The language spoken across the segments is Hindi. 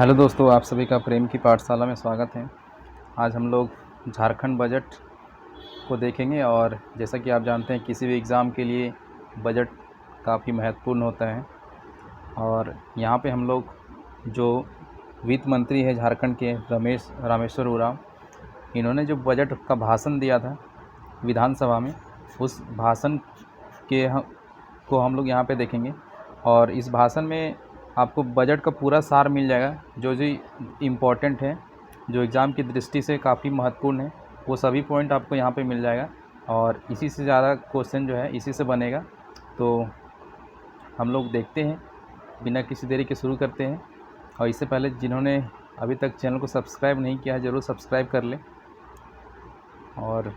हेलो दोस्तों, आप सभी का प्रेम की पाठशाला में स्वागत है। आज हम लोग झारखंड बजट को देखेंगे और जैसा कि आप जानते हैं किसी भी एग्ज़ाम के लिए बजट काफ़ी महत्वपूर्ण होता है। और यहाँ पे हम लोग जो वित्त मंत्री है झारखंड के रामेश्वर उरांव, इन्होंने जो बजट का भाषण दिया था विधानसभा में, उस भाषण को हम लोग यहाँ पे देखेंगे। और इस भाषण में आपको बजट का पूरा सार मिल जाएगा, जो इम्पोर्टेंट है, जो एग्ज़ाम की दृष्टि से काफ़ी महत्वपूर्ण है, वो सभी पॉइंट आपको यहाँ पे मिल जाएगा। और इसी से ज़्यादा क्वेश्चन जो है इसी से बनेगा। तो हम लोग देखते हैं, बिना किसी देरी के शुरू करते हैं। और इससे पहले जिन्होंने अभी तक चैनल को सब्सक्राइब नहीं किया है, ज़रूर सब्सक्राइब कर लें। और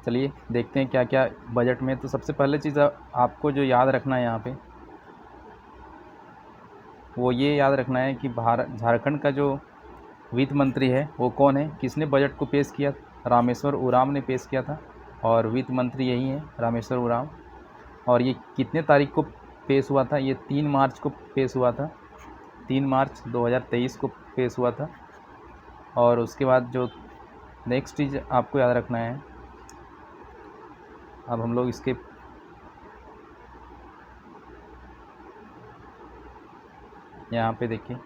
चलिए देखते हैं क्या क्या बजट में। तो सबसे पहले चीज़ आपको जो याद रखना है यहाँ पे, वो ये याद रखना है कि झारखंड का जो वित्त मंत्री है वो कौन है, किसने बजट को पेश किया। रामेश्वर उरांव ने पेश किया था और वित्त मंत्री यही है, रामेश्वर उरांव। और ये कितने तारीख को पेश हुआ था? ये 3 मार्च को पेश हुआ था, 3 मार्च 2023 को पेश हुआ था। और उसके बाद जो नेक्स्ट चीज़ आपको याद रखना है, अब हम लोग इसके यहाँ पे देखिए,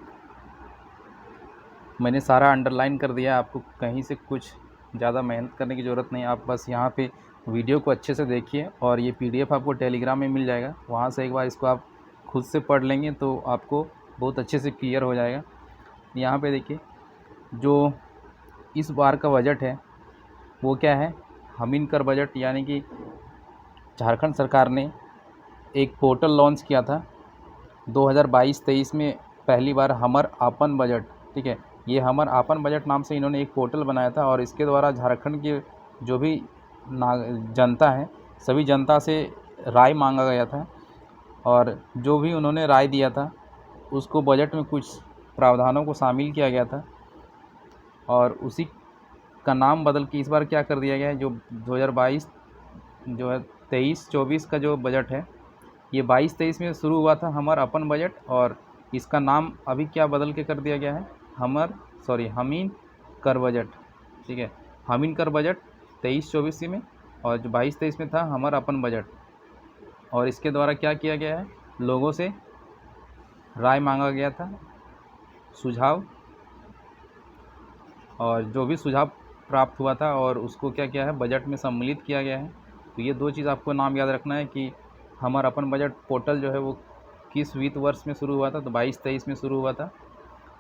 मैंने सारा अंडरलाइन कर दिया। आपको कहीं से कुछ ज़्यादा मेहनत करने की ज़रूरत नहीं, आप बस यहाँ पे वीडियो को अच्छे से देखिए। और ये पीडीएफ आपको टेलीग्राम में मिल जाएगा, वहाँ से एक बार इसको आप खुद से पढ़ लेंगे तो आपको बहुत अच्छे से क्लियर हो जाएगा। यहाँ पे देखिए, जो इस बार का बजट है वो क्या है, हमीन कर बजट। यानी कि झारखंड सरकार ने एक पोर्टल लॉन्च किया था 2022-23 में, पहली बार हमर आपन बजट। ठीक है, ये हमर आपन बजट नाम से इन्होंने एक पोर्टल बनाया था और इसके द्वारा झारखंड के जो भी जनता है, सभी जनता से राय मांगा गया था। और जो भी उन्होंने राय दिया था उसको बजट में कुछ प्रावधानों को शामिल किया गया था। और उसी का नाम बदल के इस बार क्या कर दिया गया है, जो 2022 जो है 23-24 का जो बजट है, ये 22-23 में शुरू हुआ था हमर अपन बजट। और इसका नाम अभी क्या बदल के कर दिया गया है, हमीन कर बजट। ठीक है, हमीन कर बजट 23-24 में, और जो 22-23 में था हमर अपन बजट। और इसके द्वारा क्या किया गया है, लोगों से राय मांगा गया था, सुझाव, और जो भी सुझाव प्राप्त हुआ था और उसको क्या किया है, बजट में सम्मिलित किया गया है। तो ये दो चीज़ आपको नाम याद रखना है कि हमर अपन बजट पोर्टल जो है वो किस वित्त वर्ष में शुरू हुआ था, तो 22-23 में शुरू हुआ था।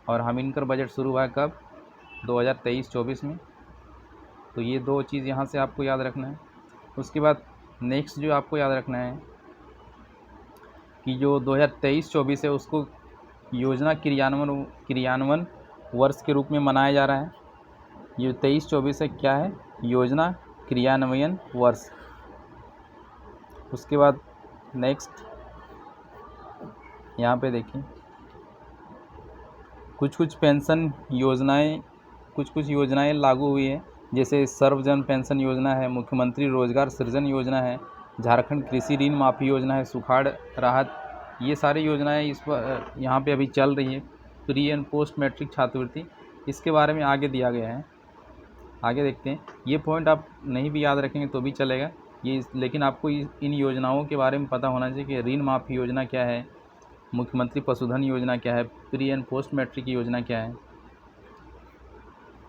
और हमीन कर बजट शुरू हुआ है कब, 2023-24 में। तो ये दो चीज़ यहाँ से आपको याद रखना है। उसके बाद नेक्स्ट जो आपको याद रखना है कि जो 2023-24 है उसको योजना क्रियान्वयन वर्ष के रूप में मनाया जा रहा है। ये 23-24 है, क्या है, योजना क्रियान्वयन वर्ष। उसके बाद नेक्स्ट यहाँ पे देखिए, कुछ योजनाएं लागू हुई है, जैसे सर्वजन पेंशन योजना है, मुख्यमंत्री रोजगार सृजन योजना है, झारखंड कृषि ऋण माफी योजना है, सुखाड़ राहत। ये सारी योजनाएं इस पर यहाँ पे अभी चल रही है। प्री एंड पोस्ट मैट्रिक छात्रवृत्ति, इसके बारे में आगे दिया गया है, आगे देखते हैं। ये पॉइंट आप नहीं भी याद रखेंगे तो भी चलेगा ये, लेकिन आपको इन योजनाओं के बारे में पता होना चाहिए कि ऋण माफी योजना क्या है, मुख्यमंत्री पशुधन योजना क्या है, प्री एंड पोस्ट मैट्रिक योजना क्या है,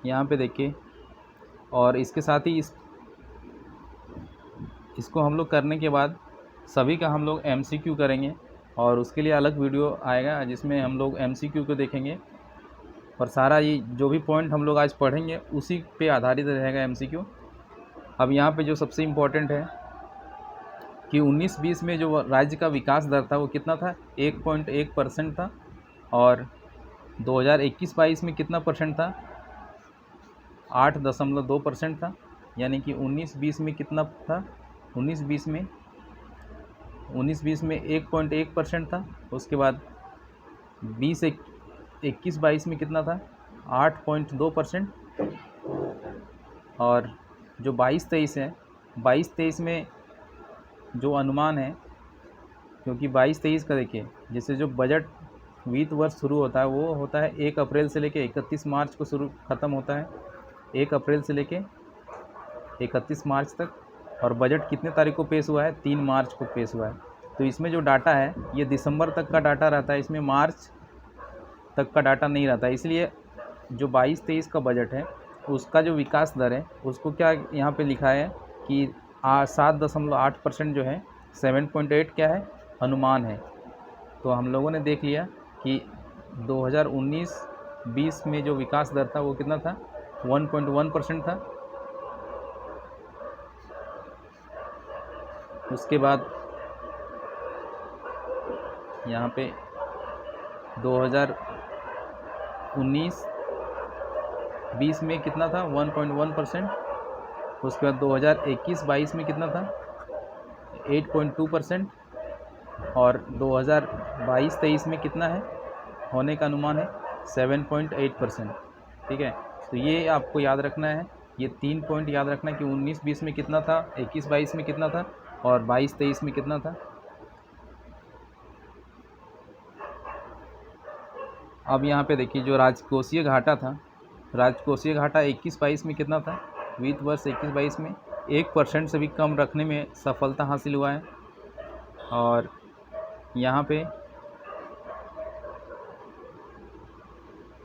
यहाँ पे देखिए। और इसके साथ ही इसको हम लोग करने के बाद सभी का हम लोग MCQ करेंगे, और उसके लिए अलग वीडियो आएगा जिसमें हम लोग MCQ को देखेंगे। और सारा ये जो भी पॉइंट हम लोग आज पढ़ेंगे उसी पे आधारित रहेगा MCQ। अब यहाँ पे जो सबसे इम्पोर्टेंट है कि 19-20 में जो राज्य का विकास दर था वो कितना था, 1.1% था। और 2021-22 में कितना परसेंट था, 8.2% था। यानी कि 19-20 में कितना था, 19-20 में 1.1% था। उसके बाद 21-22 में कितना था, 8.2%। और जो 22-23 है, 22-23 में जो अनुमान है, क्योंकि 22-23 का देखिए, जैसे जो बजट वित्त वर्ष शुरू होता है वो होता है 1 अप्रैल से लेके 31 मार्च को ख़त्म होता है, 1 अप्रैल से लेके 31 मार्च तक। और बजट कितने तारीख को पेश हुआ है? 3 मार्च को पेश हुआ है। तो इसमें जो डाटा है ये दिसंबर तक का डाटा रहता है, इसमें मार्च तक का डाटा नहीं रहता है। इसलिए जो 22-23 का बजट है उसका जो विकास दर है उसको क्या यहाँ पे लिखा है कि 7.8% जो है, 7.8 क्या है? अनुमान है। तो हम लोगों ने देख लिया कि 2019-20 में जो विकास दर था वो कितना था? 1.1% था। उसके बाद यहाँ पे 2019-20 में कितना था? 1.1%। उसके बाद 2021-22 में कितना था? 8.2%। और 2022-23 में कितना है होने का अनुमान है? 7.8%। ठीक है, तो ये आपको याद रखना है, ये 3 पॉइंट याद रखना है कि 19-20 में कितना था, 21-22 में कितना था और 22-23 में कितना था। अब यहाँ पे देखिए जो राजकोषीय घाटा था, राजकोषीय घाटा 21-22 में कितना था? वित्त वर्ष 21-22 में 1% से भी कम रखने में सफलता हासिल हुआ है। और यहाँ पे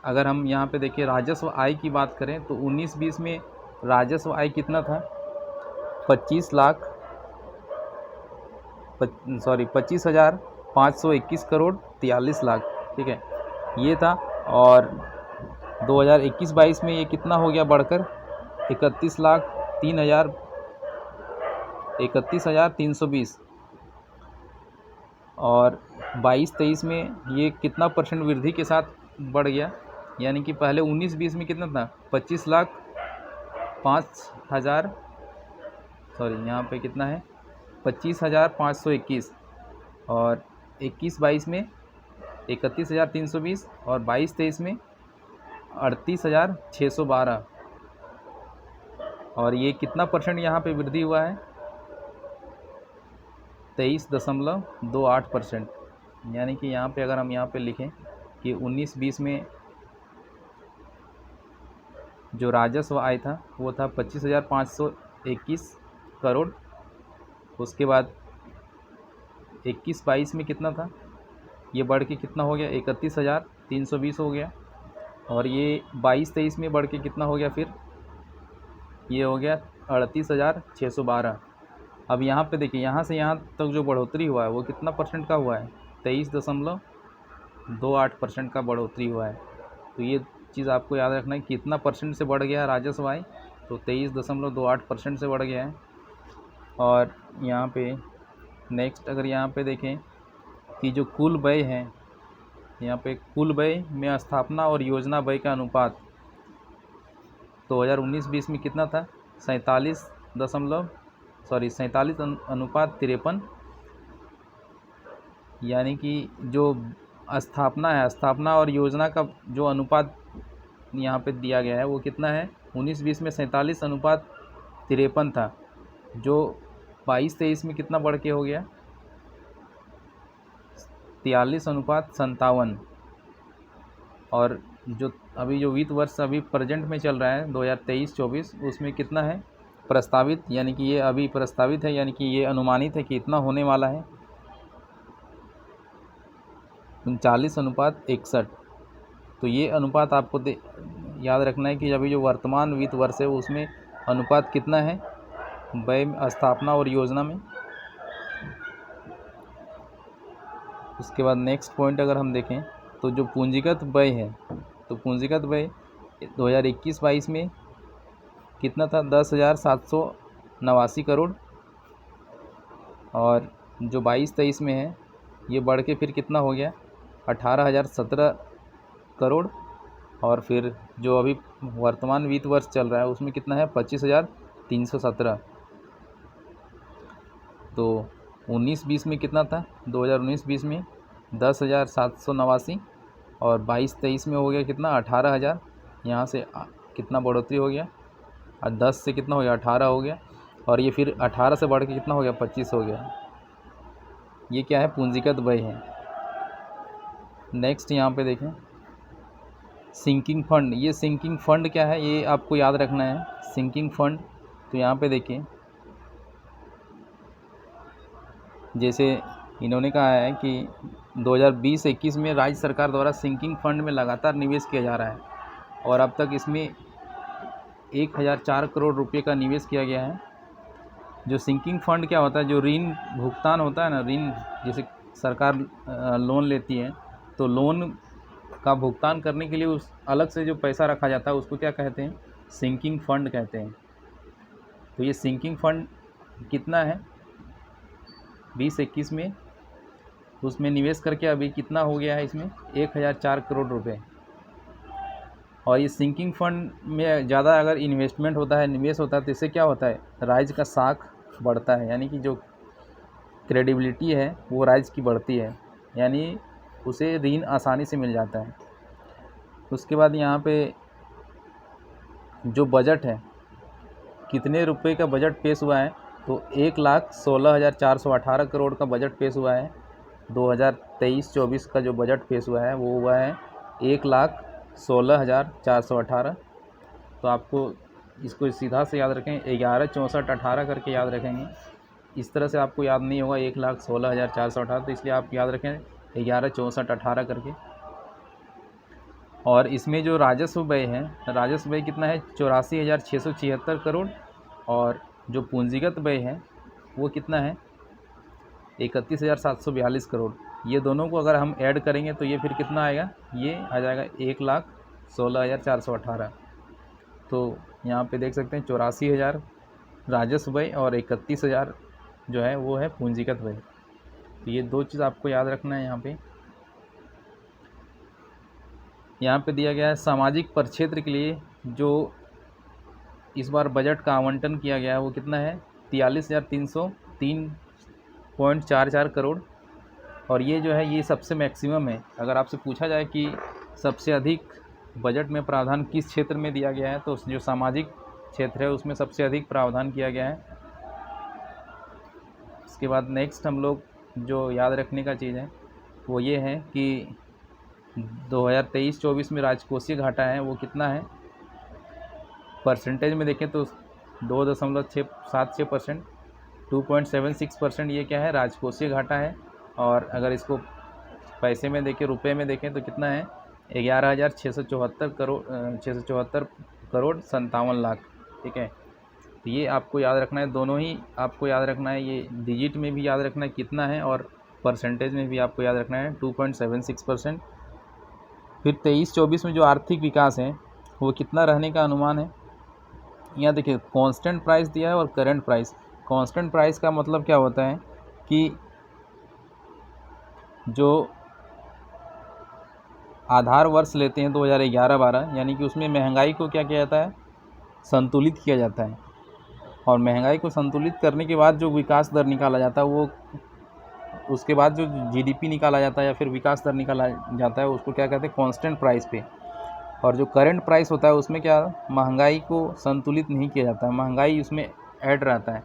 अगर हम यहाँ पे देखिए राजस्व आय की बात करें तो 19-20 में राजस्व आय कितना था? 25,521 करोड़ 43 लाख। ठीक है, ये था। और 2021-22 में ये कितना हो गया बढ़कर? 31,0320। और 22-23 में ये कितना परसेंट वृद्धि के साथ बढ़ गया? यानी कि पहले 19-20 में कितना था? 25,521। और 21-22 में 31,320 और 22-23 में 38,612। और ये कितना परसेंट यहाँ पे वृद्धि हुआ है? 23.28%। यानी कि यहाँ पे अगर हम यहाँ पे लिखें कि 19-20 में जो राजस्व आय था वो था 25,521 करोड़। उसके बाद 21-22 में कितना था? ये बढ़ के कितना हो गया? 31,320 हो गया। और ये 22-23 में बढ़ के कितना हो गया? फिर ये हो गया 38,612। अब यहाँ पे देखिए यहाँ से यहाँ तक जो बढ़ोतरी हुआ है वो कितना परसेंट का हुआ है? 23.28% का बढ़ोतरी हुआ है। तो ये चीज़ आपको याद रखना है कितना परसेंट से बढ़ गया राजस्व आय, तो 23.28% से बढ़ गया है। और यहाँ पे नेक्स्ट अगर यहाँ पे देखें कि जो कुल व्यय है, यहाँ पे कुल व्यय में स्थापना और योजना व्यय का अनुपात 2019-20 में कितना था? 47:53। यानी कि जो स्थापना है, स्थापना और योजना का जो अनुपात यहाँ पे दिया गया है वो कितना है? 19-20 में 47:53 था, जो 22-23 में कितना बढ़ के हो गया? 43:57। और जो अभी जो वित्त वर्ष अभी प्रेजेंट में चल रहा है 2023-24 उसमें कितना है प्रस्तावित? यानी कि ये अभी प्रस्तावित है, यानी कि ये अनुमानित है कि इतना होने वाला है 39:61। तो ये अनुपात आपको याद रखना है कि अभी जो वर्तमान वित्त वर्ष है उसमें अनुपात कितना है व्यय स्थापना और योजना में। उसके बाद नेक्स्ट पॉइंट अगर हम देखें तो जो पूंजीगत व्यय है, तो पूंजीगत व्यय 2021-22 में कितना था? 10,789 करोड़। और जो 22-23 में है ये बढ़ के फिर कितना हो गया? 18,017 करोड़। और फिर जो अभी वर्तमान वित्त वर्ष चल रहा है उसमें कितना है? 25,317। तो 19-20 में कितना था? 2019-20 में 10,789 और 22-23 में हो गया कितना? 18,000। यहाँ से कितना बढ़ोतरी हो गया? 10 से कितना हो गया? 18 हो गया। और ये फिर 18 से बढ़ के कितना हो गया? 25 हो गया। ये क्या है? पूंजीगत व्यय है। नेक्स्ट यहाँ पे देखें सिंकिंग फ़ंड। ये सिंकिंग फ़ंड क्या है ये आपको याद रखना है। सिंकिंग फ़ंड तो यहाँ पे देखिए जैसे इन्होंने कहा है कि 2020-21 में राज्य सरकार द्वारा सिंकिंग फ़ंड में लगातार निवेश किया जा रहा है और अब तक इसमें 1004 करोड़ रुपए का निवेश किया गया है। जो सिंकिंग फ़ंड क्या होता है, जो ऋण भुगतान होता है ना, ऋण जैसे सरकार लोन लेती है तो लोन का भुगतान करने के लिए उस अलग से जो पैसा रखा जाता है उसको क्या कहते हैं, सिंकिंग फ़ंड कहते हैं। तो ये सिंकिंग फ़ंड कितना है 20-21 में, उसमें निवेश करके अभी कितना हो गया है इसमें 1004 करोड़ रुपए। और ये सिंकिंग फ़ंड में ज़्यादा अगर इन्वेस्टमेंट होता है, निवेश होता है, तो इससे क्या होता है, राज्य का साख बढ़ता है, यानी कि जो क्रेडिबिलिटी है वो राज्य की बढ़ती है, यानी उसे ऋण आसानी से मिल जाता है। उसके बाद यहाँ पे जो बजट है, कितने रुपए का बजट पेश हुआ है, तो 1,16,418 करोड़ का बजट पेश हुआ है। 2023-24 का जो बजट पेश हुआ है वो हुआ है 1,16,418। तो आपको इसको सीधा से याद रखें, 116418 करके याद रखेंगे। इस तरह से आपको याद नहीं होगा 1,16,418, तो इसलिए आप याद रखें 116418 करके। और इसमें जो राजस्व व्यय है, राजस्व व्यय कितना है 84,676 करोड़, और जो पूंजीगत व्यय है वो कितना है 31,742 करोड़। ये दोनों को अगर हम ऐड करेंगे तो ये फिर कितना आएगा, ये आ जाएगा 1,16,418। तो यहाँ पे देख सकते हैं 84,000 राजस्व व्यय और 31,000 जो है वो है पूंजीगत व्यय। तो ये दो चीज़ आपको याद रखना है। यहाँ पे दिया गया है सामाजिक प्रक्षेत्र के लिए जो इस बार बजट का आवंटन किया गया है वो कितना है 43,303.44 करोड़। और ये जो है ये सबसे मैक्सिमम है। अगर आपसे पूछा जाए कि सबसे अधिक बजट में प्रावधान किस क्षेत्र में दिया गया है, तो जो सामाजिक क्षेत्र है उसमें सबसे अधिक प्रावधान किया गया है। इसके बाद नेक्स्ट हम लोग जो याद रखने का चीज़ है वो ये है कि 2023-24 में राजकोषीय घाटा है वो कितना है, परसेंटेज में देखें तो 2.676%, 2.76% ये क्या है राजकोषीय घाटा है। और अगर इसको पैसे में देखें, रुपए में देखें तो कितना है 11,674 करोड़ 57 ठीक है। तो ये आपको याद रखना है, दोनों ही आपको याद रखना है। ये डिजिट में भी याद रखना है कितना है और परसेंटेज में भी आपको याद रखना है 2.76%। फिर 23-24 में जो आर्थिक विकास है वो कितना रहने का अनुमान है, यहाँ देखिए कांस्टेंट प्राइस दिया है और करंट प्राइस। कांस्टेंट प्राइस का मतलब क्या होता है कि जो आधार वर्ष लेते हैं 2011-12, यानी कि उसमें महंगाई को क्या किया जाता है, संतुलित किया जाता है। और महंगाई को संतुलित करने के बाद जो विकास दर निकाला जाता है वो, उसके बाद जो जीडीपी निकाला जाता है या फिर विकास दर निकाला जाता है उसको क्या कहते हैं, कांस्टेंट प्राइस पे। और जो करंट प्राइस होता है उसमें क्या महंगाई को संतुलित नहीं किया जाता है, महंगाई उसमें ऐड रहता है,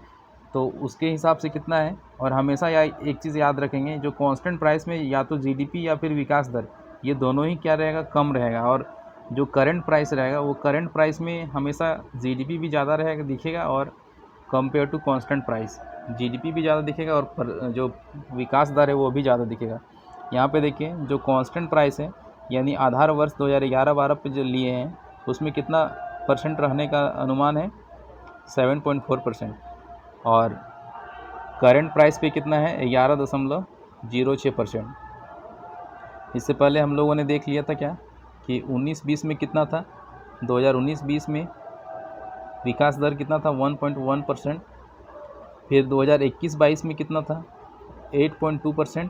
तो उसके हिसाब से कितना है। और हमेशा एक चीज़ याद रखेंगे, जो कांस्टेंट प्राइस में या तो जीडीपी या फिर विकास दर ये दोनों ही क्या रहेगा, कम रहेगा। और जो करंट प्राइस रहेगा वो करंट प्राइस में हमेशा जीडीपी भी ज़्यादा रहेगा दिखेगा, और compare to constant price GDP भी ज़्यादा दिखेगा और जो विकास दर है वो भी ज़्यादा दिखेगा। यहाँ पे देखिए जो कांस्टेंट प्राइस है यानी आधार वर्ष 2011-12 पे जो लिए हैं उसमें कितना परसेंट रहने का अनुमान है 7.4%। और करंट प्राइस पे कितना है 11.06%। इससे पहले हम लोगों ने देख लिया था क्या कि 19-20 में कितना था, 2019-20 में विकास दर कितना था 1.1%। फिर 2021-22 में कितना था 8.2%।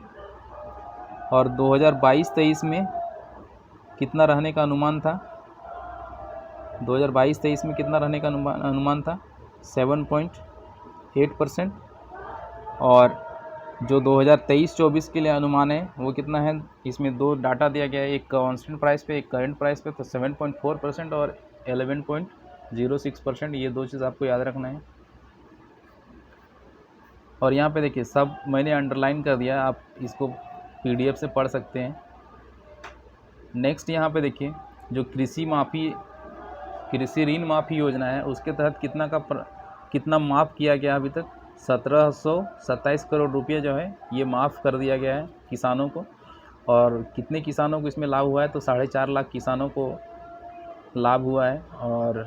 और 2022-23 में कितना रहने का अनुमान था, 2022-23 में कितना रहने का अनुमान था 7.8%। और जो 2023-24 के लिए अनुमान है वो कितना है, इसमें दो डाटा दिया गया है, एक कांस्टेंट प्राइस पे एक करंट प्राइस पे, तो 7.4% और 11.06%। ये दो चीज़ आपको याद रखना है। और यहाँ पे देखिए सब मैंने अंडरलाइन कर दिया, आप इसको पीडीएफ से पढ़ सकते हैं। नेक्स्ट यहाँ पे देखिए, जो कृषि ऋण माफ़ी योजना है, उसके तहत कितना माफ़ किया गया अभी तक? 1727 करोड़ रुपये जो है ये माफ़ कर दिया गया है किसानों को। और कितने किसानों को इसमें लाभ हुआ है? तो 4.5 लाख किसानों को लाभ हुआ है। और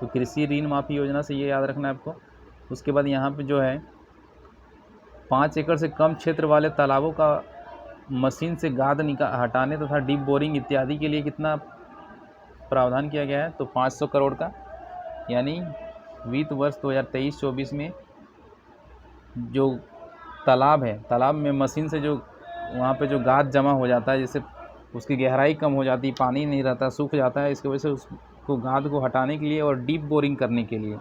तो कृषि ऋण माफ़ी योजना से ये याद रखना है आपको। उसके बाद यहाँ पे जो है 5 एकड़ से कम क्षेत्र वाले तालाबों का मशीन से गाद हटाने तथा डीप बोरिंग इत्यादि के लिए कितना प्रावधान किया गया है? तो 500 करोड़ का। यानी वित्त वर्ष 2023-24 में जो तालाब है, तालाब में मशीन से जो वहाँ पे जो गाद जमा हो जाता है, जिससे उसकी गहराई कम हो जाती है, पानी नहीं रहता, सूख जाता है, इसकी वजह से उसको गाद को हटाने के लिए और डीप बोरिंग करने के लिए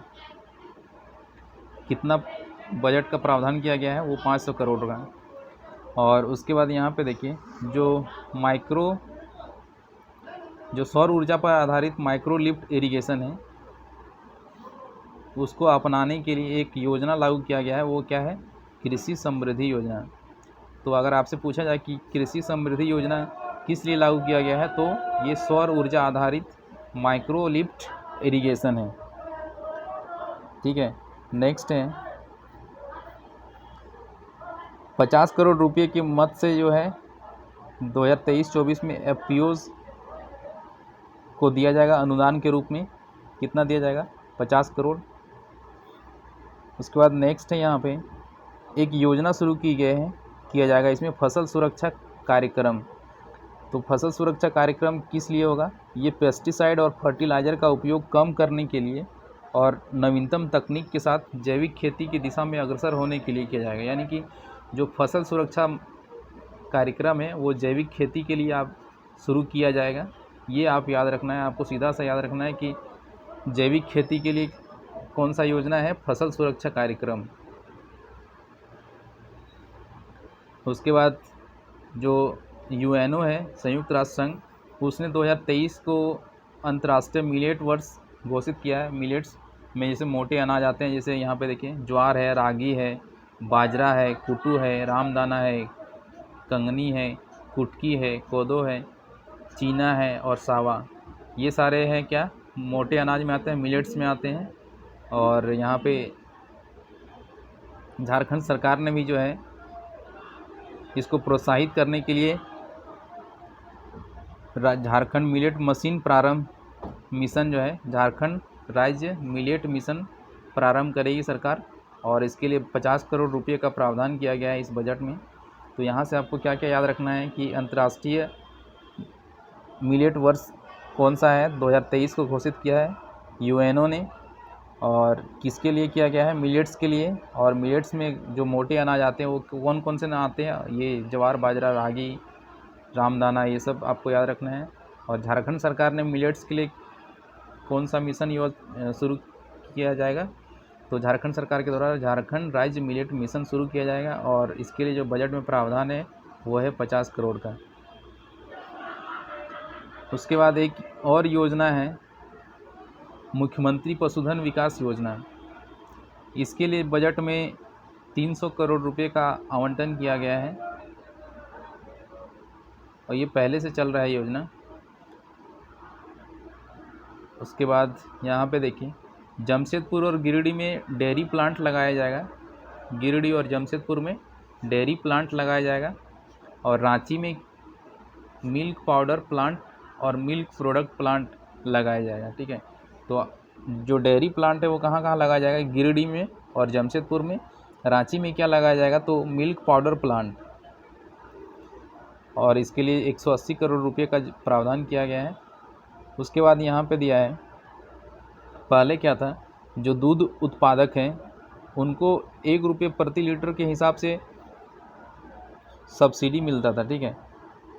कितना बजट का प्रावधान किया गया है? वो 500 करोड़ का। और उसके बाद यहाँ पे देखिए, जो सौर ऊर्जा पर आधारित माइक्रो लिफ्ट इरिगेशन है, उसको अपनाने के लिए एक योजना लागू किया गया है। वो क्या है? कृषि समृद्धि योजना। तो अगर आपसे पूछा जाए कि कृषि समृद्धि योजना किस लिए लागू किया गया है, तो ये सौर ऊर्जा आधारित माइक्रो लिफ्ट इरिगेशन है। ठीक है। नेक्स्ट है 50 करोड़ रुपये की मद से जो है 2023-24 में एफपीओज़ को दिया जाएगा अनुदान के रूप में। कितना दिया जाएगा? 50 करोड़। उसके बाद नेक्स्ट है यहाँ पे एक योजना शुरू किया जाएगा इसमें फसल सुरक्षा कार्यक्रम। तो फसल सुरक्षा कार्यक्रम किस लिए होगा? ये पेस्टिसाइड और फर्टिलाइज़र का उपयोग कम करने के लिए और नवीनतम तकनीक के साथ जैविक खेती की दिशा में अग्रसर होने के लिए किया जाएगा। यानी कि जो फसल सुरक्षा कार्यक्रम है वो जैविक खेती के लिए आप शुरू किया जाएगा। ये आप याद रखना है, आपको सीधा सा याद रखना है कि जैविक खेती के लिए कौन सा योजना है? फसल सुरक्षा कार्यक्रम। उसके बाद जो यूएनओ है, संयुक्त राष्ट्र संघ, उसने 2023 को अंतर्राष्ट्रीय मिलेट वर्ष घोषित किया है। मिलेट्स में जैसे मोटे अनाज आते हैं, जैसे यहाँ पे देखिए ज्वार है, रागी है, बाजरा है, कुटू है, रामदाना है, कंगनी है, कुटकी है, कोदो है, चीना है और सावा। ये सारे हैं क्या? मोटे अनाज में आते हैं, मिलेट्स में आते हैं। और यहाँ पे झारखंड सरकार ने भी जो है इसको प्रोत्साहित करने के लिए झारखंड मिलेट मशीन प्रारंभ मिशन जो है, झारखंड राज्य मिलेट मिशन प्रारंभ करेगी सरकार। और इसके लिए 50 करोड़ रुपये का प्रावधान किया गया है इस बजट में। तो यहाँ से आपको क्या क्या याद रखना है कि अंतर्राष्ट्रीय मिलेट वर्ष कौन सा है? 2023 को घोषित किया है यूएनओ ने। और किसके लिए किया गया है? मिलेट्स के लिए। और मिलेट्स में जो मोटे अनाज आते हैं वो कौन कौन से ना आते हैं? ये ज्वार, बाजरा, रागी, रामदाना, ये सब आपको याद रखना है। और झारखंड सरकार ने मिलेट्स के लिए कौन सा मिशन शुरू किया जाएगा? तो झारखंड सरकार के द्वारा झारखंड राज्य मिलेट मिशन शुरू किया जाएगा। और इसके लिए जो बजट में प्रावधान है वो है 50 करोड़ का। उसके बाद एक और योजना है मुख्यमंत्री पशुधन विकास योजना। इसके लिए बजट में 300 करोड़ रुपए का आवंटन किया गया है और ये पहले से चल रहा है योजना। उसके बाद यहाँ पे देखिए जमशेदपुर और गिरिडीह में डेयरी प्लांट लगाया जाएगा। गिरिडीह और जमशेदपुर में डेयरी प्लांट लगाया जाएगा। और रांची में मिल्क पाउडर प्लांट और मिल्क प्रोडक्ट प्लांट लगाया जाएगा। ठीक है। तो जो डेयरी प्लांट है वो कहाँ कहाँ लगाया जाएगा? गिरिडीह में और जमशेदपुर में। रांची में क्या लगाया जाएगा? तो मिल्क पाउडर प्लांट। और इसके लिए 180 करोड़ रुपये का प्रावधान किया गया है। उसके बाद यहाँ पे दिया है, पहले क्या था, जो दूध उत्पादक हैं उनको 1 रुपये प्रति लीटर के हिसाब से सब्सिडी मिलता था। ठीक है।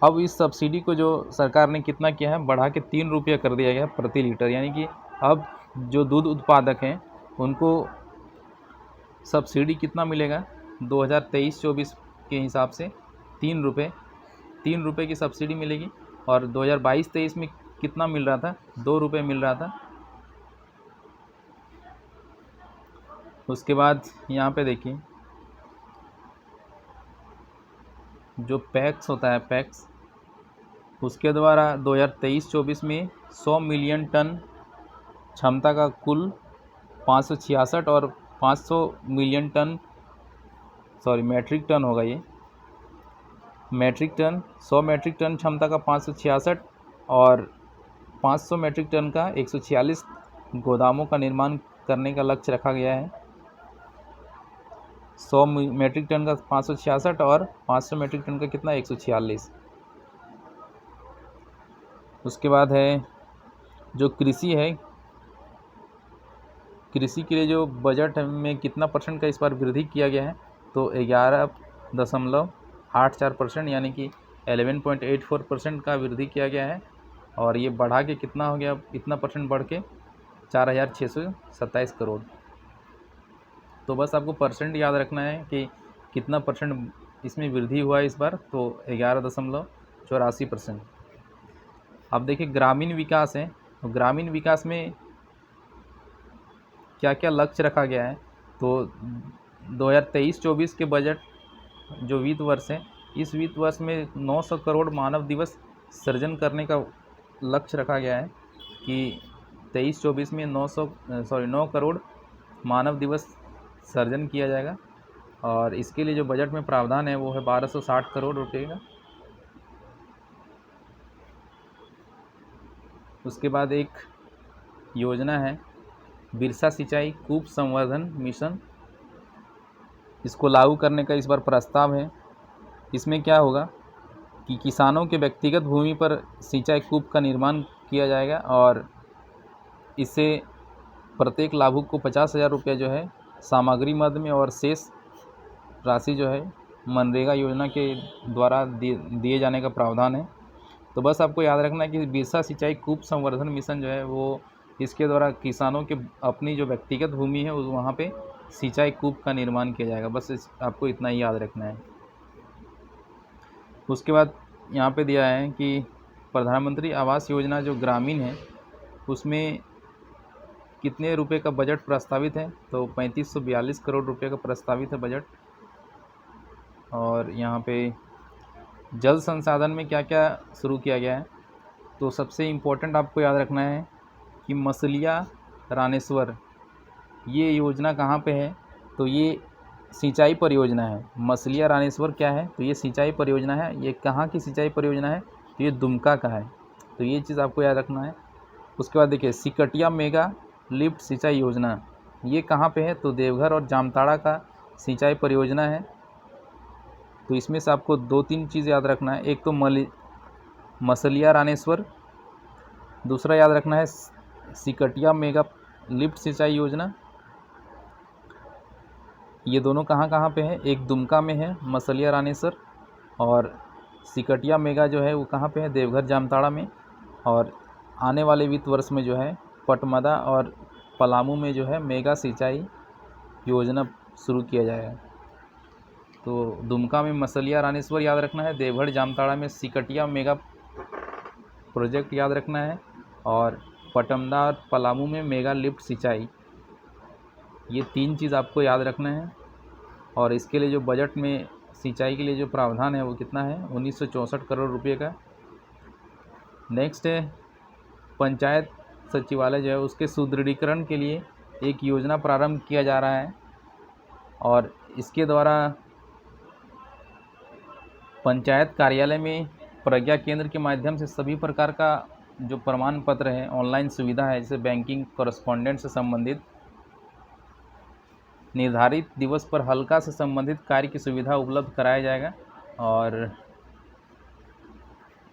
अब इस सब्सिडी को जो सरकार ने कितना किया है? बढ़ा के 3 रुपये कर दिया गया प्रति लीटर। यानी कि अब जो दूध उत्पादक हैं उनको सब्सिडी कितना मिलेगा? 2023-24 के हिसाब से 3 रुपये की सब्सिडी मिलेगी। और 2022-23 में कितना मिल रहा था? 2 रुपये मिल रहा था। उसके बाद यहाँ पे देखिए जो पैक्स होता है, पैक्स, उसके द्वारा 2023-24 में 100 मिलियन टन क्षमता का कुल 566 और 500 मिलियन टन मैट्रिक टन होगा ये मैट्रिक टन 100 मैट्रिक टन क्षमता का 566 और 500 मैट्रिक टन का 146 गोदामों का निर्माण करने का लक्ष्य रखा गया है। 100 मैट्रिक टन का 566 और 500 मैट्रिक टन का कितना 146। उसके बाद है जो कृषि है, कृषि के लिए जो बजट में कितना परसेंट का इस बार वृद्धि किया गया है, तो 11.84% यानी कि 11.84% का वृद्धि किया गया है। और ये बढ़ा के कितना हो गया, इतना परसेंट बढ़ के 4,627 करोड़। तो बस आपको परसेंट याद रखना है कि कितना परसेंट इसमें वृद्धि हुआ है इस बार, तो 11.84%। अब देखिए ग्रामीण विकास है, तो ग्रामीण विकास में क्या क्या लक्ष्य रखा गया है, तो 2023-24 के बजट जो वित्त वर्ष है, इस वित्त वर्ष में 900 करोड़ मानव दिवस सृजन करने का लक्ष्य रखा गया है कि 23-24 में 9 करोड़ मानव दिवस सृजन किया जाएगा। और इसके लिए जो बजट में प्रावधान है वो है 1260 करोड़ रुपये का। उसके बाद एक योजना है बिरसा सिंचाई कूप संवर्धन मिशन, इसको लागू करने का इस बार प्रस्ताव है। इसमें क्या होगा कि किसानों के व्यक्तिगत भूमि पर सिंचाई कूप का निर्माण किया जाएगा और इससे प्रत्येक लाभुक को 50,000 रुपये जो है सामग्री मद में और शेष राशि जो है मनरेगा योजना के द्वारा दिए जाने का प्रावधान है। तो बस आपको याद रखना है कि बिरसा सिंचाई कूप संवर्धन मिशन जो है वो इसके द्वारा किसानों के अपनी जो व्यक्तिगत भूमि है वहाँ पे सिंचाई कूप का निर्माण किया जाएगा। बस आपको इतना ही याद रखना है। उसके बाद यहाँ पे दिया है कि प्रधानमंत्री आवास योजना जो ग्रामीण है उसमें कितने रुपए का बजट प्रस्तावित है, तो 3542 करोड़ रुपए का प्रस्तावित है बजट। और यहाँ पे जल संसाधन में क्या क्या शुरू किया गया है, तो सबसे इम्पोर्टेंट आपको याद रखना है कि मसलिया रानेश्वर ये योजना कहाँ पे है, तो ये सिंचाई परियोजना है। मसलिया रानेश्वर क्या है, तो ये सिंचाई परियोजना है। ये कहाँ की सिंचाई परियोजना है, तो ये दुमका का है। तो ये चीज़ आपको याद रखना है। उसके बाद देखिए सिकटिया मेगा लिफ्ट सिंचाई योजना, ये कहाँ पे है, तो देवघर और जामताड़ा का सिंचाई परियोजना है। तो इसमें से आपको 2-3 चीज़ याद रखना है। एक तो मसलिया रानेश्वर, दूसरा याद रखना है सिकटिया मेगा लिफ्ट सिंचाई योजना। ये दोनों कहाँ कहाँ पे है, एक दुमका में है मसलिया रानेश्वर, और सिकटिया मेगा जो है वो कहाँ पे है, देवघर जामताड़ा में। और आने वाले वित्त वर्ष में जो है पटमदा और पलामू में जो है मेगा सिंचाई योजना शुरू किया जाएगा। तो दुमका में मसलिया रानेश्वर याद रखना है, देवघर जामताड़ा में सिकटिया मेगा प्रोजेक्ट याद रखना है, और पटमदा और पलामू में मेगा लिफ्ट सिंचाई। ये 3 चीज़ आपको याद रखना है। और इसके लिए जो बजट में सिंचाई के लिए जो प्रावधान है वो कितना है, 1964 करोड़ रुपये का। नेक्स्ट है पंचायत सचिवालय जो है उसके सुदृढ़ीकरण के लिए एक योजना प्रारंभ किया जा रहा है। और इसके द्वारा पंचायत कार्यालय में प्रज्ञा केंद्र के माध्यम से सभी प्रकार का जो प्रमाण पत्र है, ऑनलाइन सुविधा है, जैसे बैंकिंग कॉरेस्पॉन्डेंट से संबंधित, निर्धारित दिवस पर हल्का से संबंधित कार्य की सुविधा उपलब्ध कराया जाएगा। और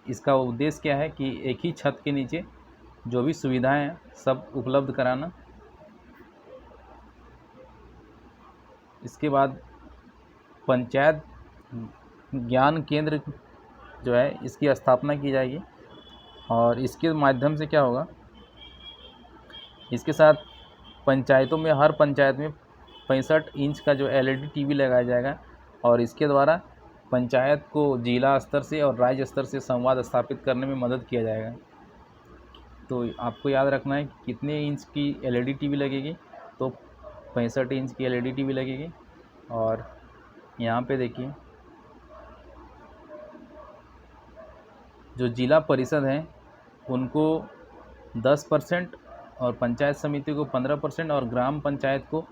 इसका उद्देश्य क्या है कि एक ही छत के नीचे जो भी सुविधाएं हैं सब उपलब्ध कराना। इसके बाद पंचायत ज्ञान केंद्र जो है इसकी स्थापना की जाएगी। और इसके माध्यम से क्या होगा, इसके साथ पंचायतों में हर पंचायत में 65 इंच का जो LED टीवी लगाया जाएगा। और इसके द्वारा पंचायत को जिला स्तर से और राज्य स्तर से संवाद स्थापित करने में मदद किया जाएगा। तो आपको याद रखना है कि कितने इंच की LED टीवी लगेगी, तो 65 इंच की LED टीवी लगेगी। और यहाँ पे देखिए जो जिला परिषद हैं उनको 10% और पंचायत समिति को 15% और ग्राम पंचायत को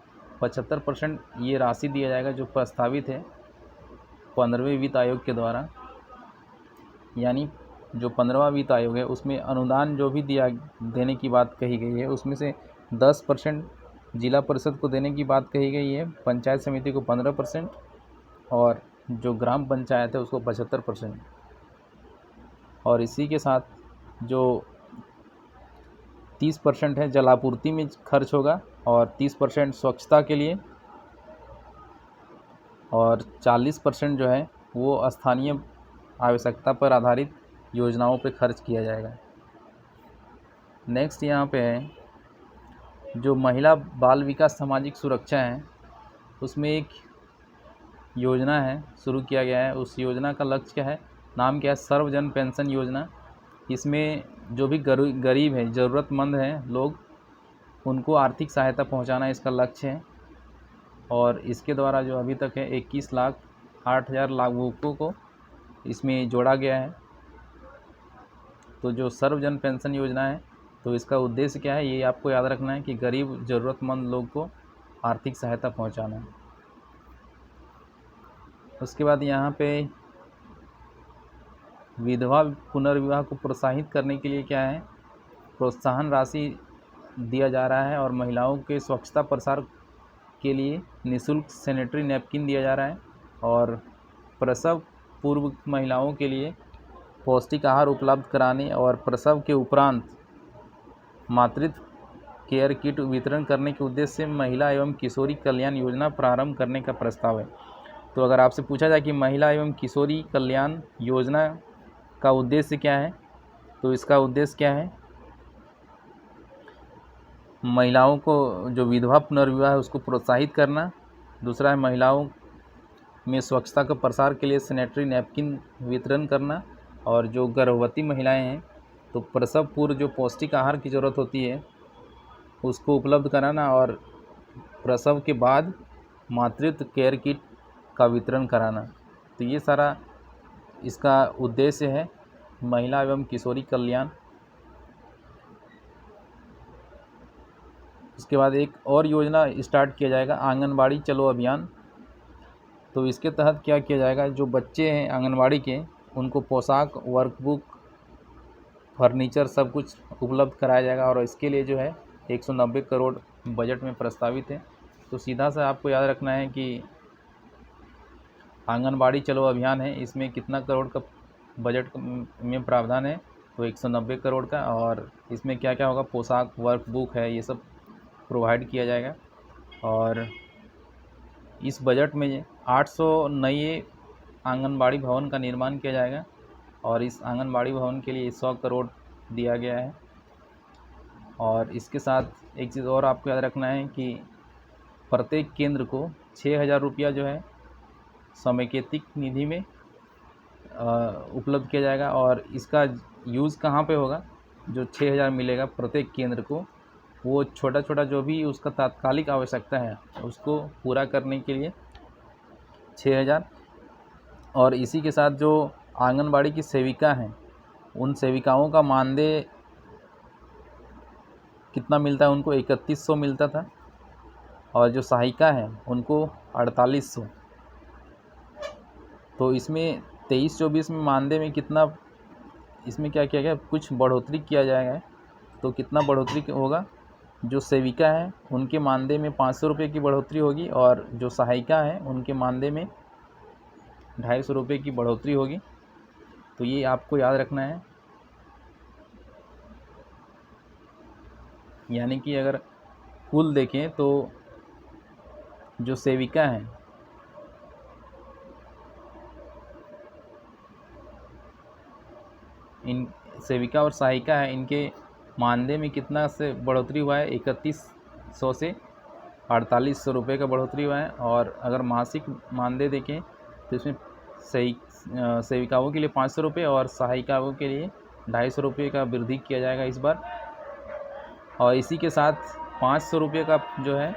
75% ये राशि दिया जाएगा जो प्रस्तावित है 15वें वित्त आयोग के द्वारा। यानी जो 15वां वित्त आयोग है उसमें अनुदान जो भी देने की बात कही गई है उसमें से 10% जिला परिषद को देने की बात कही गई है, पंचायत समिति को 15% और जो ग्राम पंचायत है उसको 75%। और इसी के साथ जो 30% है जलापूर्ति में खर्च होगा और 30% स्वच्छता के लिए और 40% जो है वो स्थानीय आवश्यकता पर आधारित योजनाओं पे खर्च किया जाएगा। नेक्स्ट यहाँ पे है जो महिला बाल विकास सामाजिक सुरक्षा है, उसमें एक योजना है शुरू किया गया है। उस योजना का लक्ष्य क्या है, नाम क्या है, सर्वजन पेंशन योजना। इसमें जो भी गरीब है, ज़रूरतमंद हैं लोग, उनको आर्थिक सहायता पहुंचाना इसका लक्ष्य है। और इसके द्वारा जो अभी तक है 21,08,000 लाभुकों को इसमें जोड़ा गया है। तो जो सर्वजन पेंशन योजना है तो इसका उद्देश्य क्या है, ये आपको याद रखना है कि गरीब ज़रूरतमंद लोग को आर्थिक सहायता पहुंचाना है। उसके बाद यहाँ पे विधवा पुनर्विवाह को प्रोत्साहित करने के लिए क्या है, प्रोत्साहन राशि दिया जा रहा है और महिलाओं के स्वच्छता प्रसार के लिए निःशुल्क सैनिटरी नैपकिन दिया जा रहा है और प्रसव पूर्व महिलाओं के लिए पौष्टिक आहार उपलब्ध कराने और प्रसव के उपरांत मातृत्व केयर किट वितरण करने के उद्देश्य से महिला एवं किशोरी कल्याण योजना प्रारंभ करने का प्रस्ताव है। तो अगर आपसे पूछा जाए कि महिला एवं किशोरी कल्याण योजना का उद्देश्य क्या है, तो इसका उद्देश्य क्या है, महिलाओं को जो विधवा पुनर्विवाह है उसको प्रोत्साहित करना। दूसरा है महिलाओं में स्वच्छता का प्रसार के लिए सैनिटरी नैपकिन वितरण करना और जो गर्भवती महिलाएं हैं तो प्रसव पूर्व जो पौष्टिक आहार की ज़रूरत होती है उसको उपलब्ध कराना और प्रसव के बाद मातृत्व केयर किट का वितरण कराना। तो ये सारा इसका उद्देश्य है महिला एवं किशोरी कल्याण। उसके बाद एक और योजना स्टार्ट किया जाएगा, आंगनबाड़ी चलो अभियान। तो इसके तहत क्या किया जाएगा, जो बच्चे हैं आंगनबाड़ी के उनको पोशाक, वर्कबुक, फर्नीचर सब कुछ उपलब्ध कराया जाएगा और इसके लिए जो है 190 करोड़ बजट में प्रस्तावित है। तो सीधा सा आपको याद रखना है कि आंगनबाड़ी चलो अभियान है, इसमें कितना करोड़ का बजट में प्रावधान है, तो 190 करोड़ का। और इसमें क्या क्या होगा, पोशाक, वर्कबुक है, ये सब प्रोवाइड किया जाएगा। और इस बजट में 800 नए आंगनबाड़ी भवन का निर्माण किया जाएगा और इस आंगनबाड़ी भवन के लिए 100 करोड़ दिया गया है। और इसके साथ एक चीज़ और आपको याद रखना है कि प्रत्येक केंद्र को 6,000 रुपया जो है समेकित निधि में उपलब्ध किया जाएगा। और इसका यूज़ कहाँ पे होगा, जो 6,000 मिलेगा प्रत्येक केंद्र को, वो छोटा छोटा जो भी उसका तात्कालिक आवश्यकता है उसको पूरा करने के लिए 6,000। और इसी के साथ जो आंगनबाड़ी की सेविका हैं उन सेविकाओं का मानदेय कितना मिलता है, उनको 3100 मिलता था और जो सहायिका है उनको 4800। तो इसमें 23-24 में मानदेय में कितना, इसमें क्या किया गया, कुछ बढ़ोतरी किया जाएगा। तो कितना बढ़ोतरी होगा, जो सेविका है उनके मानदेय में 500 रुपये की बढ़ोतरी होगी और जो सहायिका है उनके मानदेय में 250 रुपये की बढ़ोतरी होगी। तो ये आपको याद रखना है। यानी कि अगर कुल देखें तो जो सेविका हैं इन सेविका और सहायिका है, इनके मानदेय में कितना से बढ़ोतरी हुआ है, 3100 से 4800 रुपये का बढ़ोतरी हुआ है। और अगर मासिक मानदेय देखें तो इसमें सेविकाओं के लिए 500 रुपये और सहायिकाओं के लिए 250 रुपये का वृद्धि किया जाएगा इस बार। और इसी के साथ 500 रुपये का जो है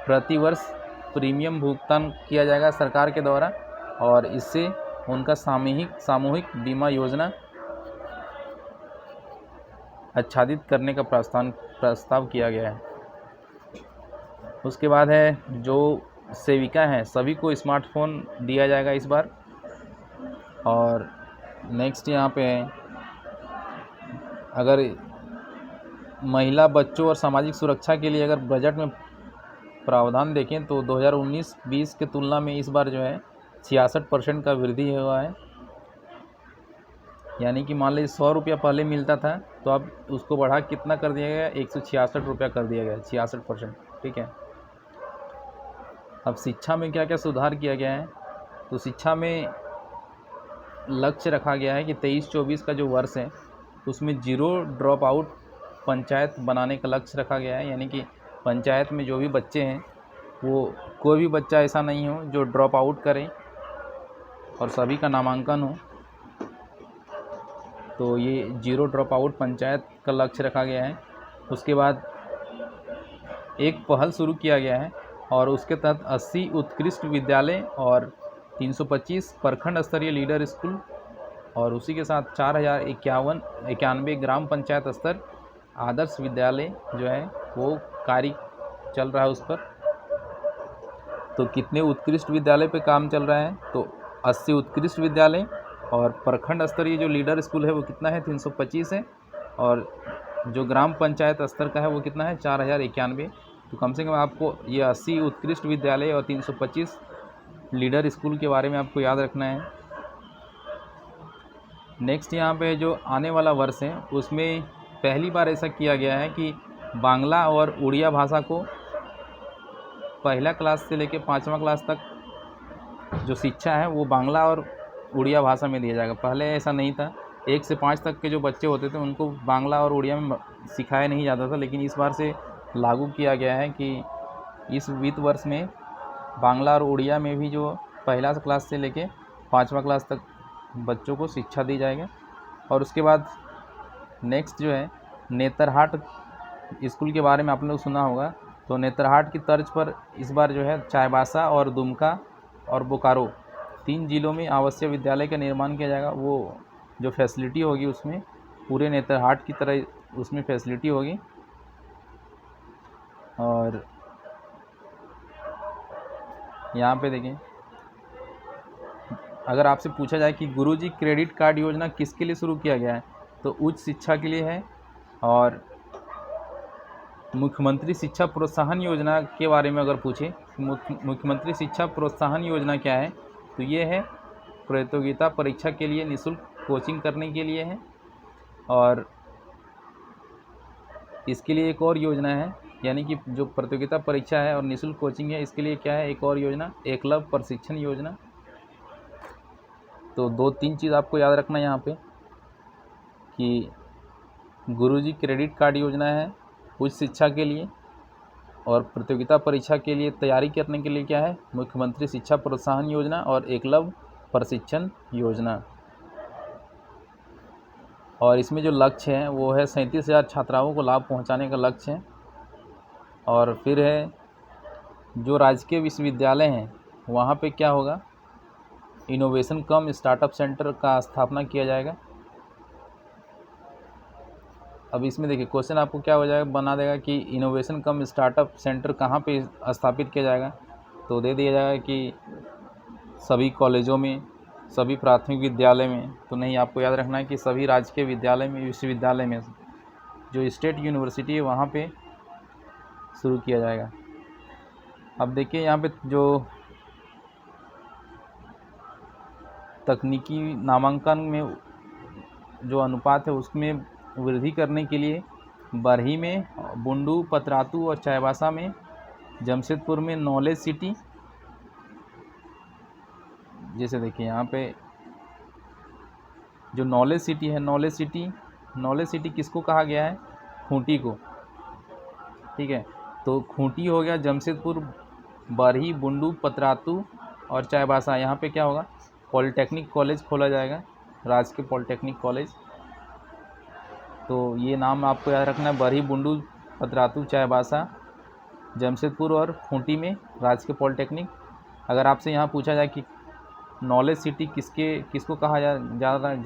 प्रतिवर्ष प्रीमियम भुगतान किया जाएगा सरकार के द्वारा और इससे उनका सामूहिक बीमा योजना आच्छादित करने का प्रस्ताव किया गया है। उसके बाद है जो सेविका हैं सभी को स्मार्टफोन दिया जाएगा इस बार। और नेक्स्ट यहाँ पे है, अगर महिला, बच्चों और सामाजिक सुरक्षा के लिए अगर बजट में प्रावधान देखें तो 2019-20 के तुलना में इस बार जो है 66% का वृद्धि हुआ है। यानी कि मान लीजिए 100 रुपया पहले मिलता था तो अब उसको बढ़ा कितना कर दिया गया, 166 रुपया कर दिया गया, 66%। ठीक है। अब शिक्षा में क्या क्या सुधार किया गया है, तो शिक्षा में लक्ष्य रखा गया है कि 23-24 का जो वर्ष है उसमें 0 ड्रॉप आउट पंचायत बनाने का लक्ष्य रखा गया है। यानी कि पंचायत में जो भी बच्चे हैं वो कोई भी बच्चा ऐसा नहीं हो जो ड्रॉप आउट करे और सभी का नामांकन हो। तो ये 0 ड्रॉप आउट पंचायत का लक्ष्य रखा गया है। उसके बाद एक पहल शुरू किया गया है और उसके तहत 80 उत्कृष्ट विद्यालय और 325 प्रखंड स्तरीय लीडर स्कूल और उसी के साथ 4091 ग्राम पंचायत स्तर आदर्श विद्यालय जो है वो कार्य चल रहा है उस पर। तो कितने उत्कृष्ट विद्यालय पे काम चल रहा है, तो 80 उत्कृष्ट विद्यालय और प्रखंड स्तरीय जो लीडर स्कूल है वो कितना है, 325 है। और जो ग्राम पंचायत स्तर का है वो कितना है, 4091। तो कम से कम आपको ये 80 उत्कृष्ट विद्यालय और 325 लीडर स्कूल के बारे में आपको याद रखना है। नेक्स्ट यहाँ पे जो आने वाला वर्ष है उसमें पहली बार ऐसा किया गया है कि बांग्ला और उड़िया भाषा को पहला क्लास से लेकर 5वां क्लास तक जो शिक्षा है वो बांग्ला और उड़िया भाषा में दिया जाएगा। पहले ऐसा नहीं था, 1 से 5 तक के जो बच्चे होते थे उनको बांग्ला और उड़िया में सिखाया नहीं जाता था, लेकिन इस बार से लागू किया गया है कि इस वित्त वर्ष में बांग्ला और उड़िया में भी जो पहला क्लास से लेके 5वां क्लास तक बच्चों को शिक्षा दी जाएगी। और उसके बाद नेक्स्ट जो है नेतरहाट स्कूल के बारे में आप लोग सुना होगा। तो नेतरहाट की तर्ज पर इस बार जो है चाईबासा और दुमका और बोकारो 3 जिलों में आवासीय विद्यालय का निर्माण किया जाएगा। वो जो फैसिलिटी होगी उसमें पूरे नेतरहाट की तरह उसमें फैसिलिटी होगी। और यहाँ पे देखें, अगर आपसे पूछा जाए कि गुरुजी क्रेडिट कार्ड योजना किसके लिए शुरू किया गया है, तो उच्च शिक्षा के लिए है। और मुख्यमंत्री शिक्षा प्रोत्साहन योजना के बारे में अगर पूछे, मुख्यमंत्री शिक्षा प्रोत्साहन योजना क्या है, तो ये है प्रतियोगिता परीक्षा के लिए निःशुल्क कोचिंग करने के लिए है। और इसके लिए एक और योजना है, यानी कि जो प्रतियोगिता परीक्षा है और निःशुल्क कोचिंग है, इसके लिए क्या है, एक और योजना, एकलव्य प्रशिक्षण योजना। तो 2-3 चीज़ आपको याद रखना है यहाँ पे कि गुरुजी क्रेडिट कार्ड योजना है उच्च शिक्षा के लिए, और प्रतियोगिता परीक्षा के लिए तैयारी करने के लिए क्या है, मुख्यमंत्री शिक्षा प्रोत्साहन योजना और एकलव्य प्रशिक्षण योजना। और इसमें जो लक्ष्य है वो है 37,000 छात्राओं को लाभ पहुंचाने का लक्ष्य है। और फिर है जो राजकीय विश्वविद्यालय हैं वहाँ पे क्या होगा, इनोवेशन कम स्टार्टअप सेंटर का स्थापना किया जाएगा। अब इसमें देखिए क्वेश्चन आपको क्या हो जाएगा, बना देगा कि इनोवेशन कम स्टार्टअप सेंटर कहाँ पे स्थापित किया जाएगा, तो दे दिया जाएगा कि सभी कॉलेजों में, सभी प्राथमिक विद्यालय में। तो नहीं, आपको याद रखना है कि सभी राजकीय विद्यालय में, विश्वविद्यालय में, जो स्टेट यूनिवर्सिटी है वहाँ पे शुरू किया जाएगा। अब देखिए यहाँ पे जो तकनीकी नामांकन में जो अनुपात है उसमें वृद्धि करने के लिए बरही में, बुंडू, पतरातू और चाईबासा में, जमशेदपुर में नॉलेज सिटी, जैसे देखिए यहाँ पे जो नॉलेज सिटी है, नॉलेज सिटी किसको कहा गया है, खूंटी को। ठीक है, तो खूंटी हो गया जमशेदपुर, बरही, बुंडू, पतरातू और चाईबासा। यहाँ पे क्या होगा, पॉलिटेक्निक कॉलेज खोला जाएगा, राजकीय पॉलिटेक्निक कॉलेज। तो ये नाम आपको याद रखना है, बरही, बुंडू, पतरातू, चाईबासा, जमशेदपुर और खूंटी में राजकीय पॉलिटेक्निक। अगर आपसे यहाँ पूछा जाए कि नॉलेज सिटी किसको कहा जा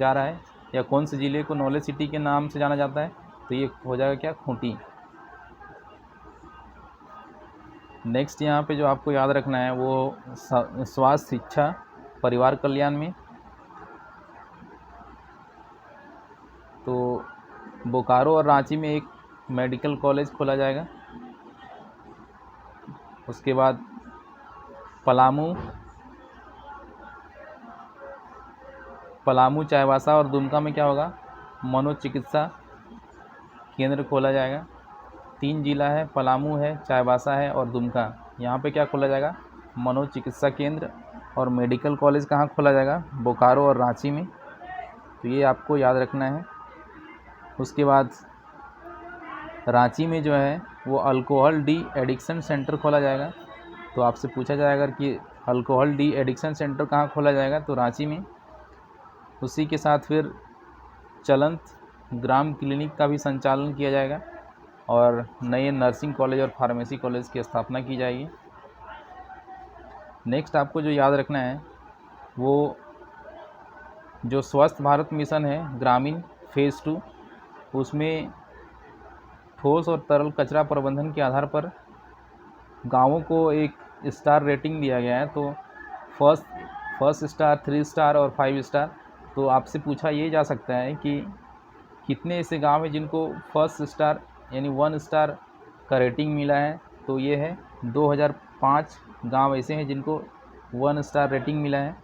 रहा है या कौन से ज़िले को नॉलेज सिटी के नाम से जाना जाता है, तो ये हो जाएगा क्या, खूंटी। नेक्स्ट यहाँ पे जो आपको याद रखना है वो स्वास्थ्य, शिक्षा, परिवार कल्याण में तो बोकारो और रांची में एक मेडिकल कॉलेज खोला जाएगा। उसके बाद पलामू, चाईबासा और दुमका में क्या होगा, मनोचिकित्सा केंद्र खोला जाएगा। 3 जिला है, पलामू है, चाईबासा है और दुमका। यहाँ पे क्या खोला जाएगा, मनोचिकित्सा केंद्र। और मेडिकल कॉलेज कहाँ खोला जाएगा, बोकारो और रांची में। तो ये आपको याद रखना है। उसके बाद रांची में जो है वो अल्कोहल डी एडिक्शन सेंटर खोला जाएगा। तो आपसे पूछा जाएगा कि अल्कोहल डी एडिक्शन सेंटर कहाँ खोला जाएगा, तो रांची में। उसी के साथ फिर चलंत ग्राम क्लिनिक का भी संचालन किया जाएगा और नए नर्सिंग कॉलेज और फार्मेसी कॉलेज की स्थापना की जाएगी। नेक्स्ट आपको जो याद रखना है वो जो स्वस्थ भारत मिशन है ग्रामीण फेज़ 2, उसमें ठोस और तरल कचरा प्रबंधन के आधार पर गांवों को एक स्टार रेटिंग दिया गया है। तो फर्स्ट स्टार, 3 स्टार और 5 स्टार। तो आपसे पूछा ये जा सकता है कि कितने ऐसे गांव हैं जिनको फर्स्ट स्टार यानी 1 स्टार का रेटिंग मिला है। तो ये है 2005 गांव ऐसे हैं जिनको 1 स्टार रेटिंग मिला है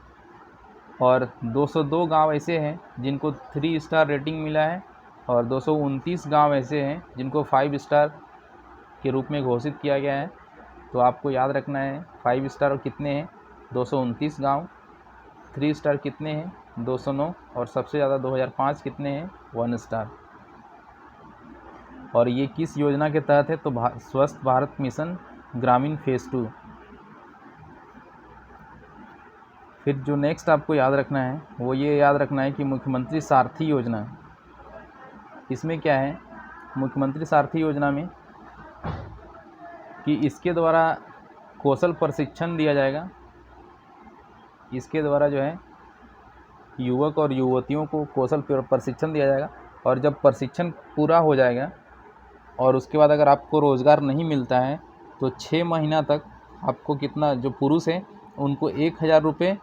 और 202 गांव ऐसे हैं जिनको 3 स्टार रेटिंग मिला है और 229 गांव ऐसे हैं जिनको 5 स्टार के रूप में घोषित किया गया है। तो आपको याद रखना है 5 स्टार कितने हैं, 229 गांव, 3 स्टार कितने हैं, 209 और सबसे ज़्यादा 2005 कितने हैं, 1 स्टार। और ये किस योजना के तहत है, तो स्वस्थ भारत मिशन ग्रामीण फेज़ 2। फिर जो नेक्स्ट आपको याद रखना है वो ये याद रखना है कि मुख्यमंत्री सारथी योजना, इसमें क्या है, मुख्यमंत्री सारथी योजना में कि इसके द्वारा कौशल प्रशिक्षण दिया जाएगा। इसके द्वारा जो है युवक और युवतियों को कौशल प्रशिक्षण दिया जाएगा और जब प्रशिक्षण पूरा हो जाएगा और उसके बाद अगर आपको रोज़गार नहीं मिलता है तो 6 महीना तक आपको कितना, जो पुरुष हैं उनको 1000 रुपये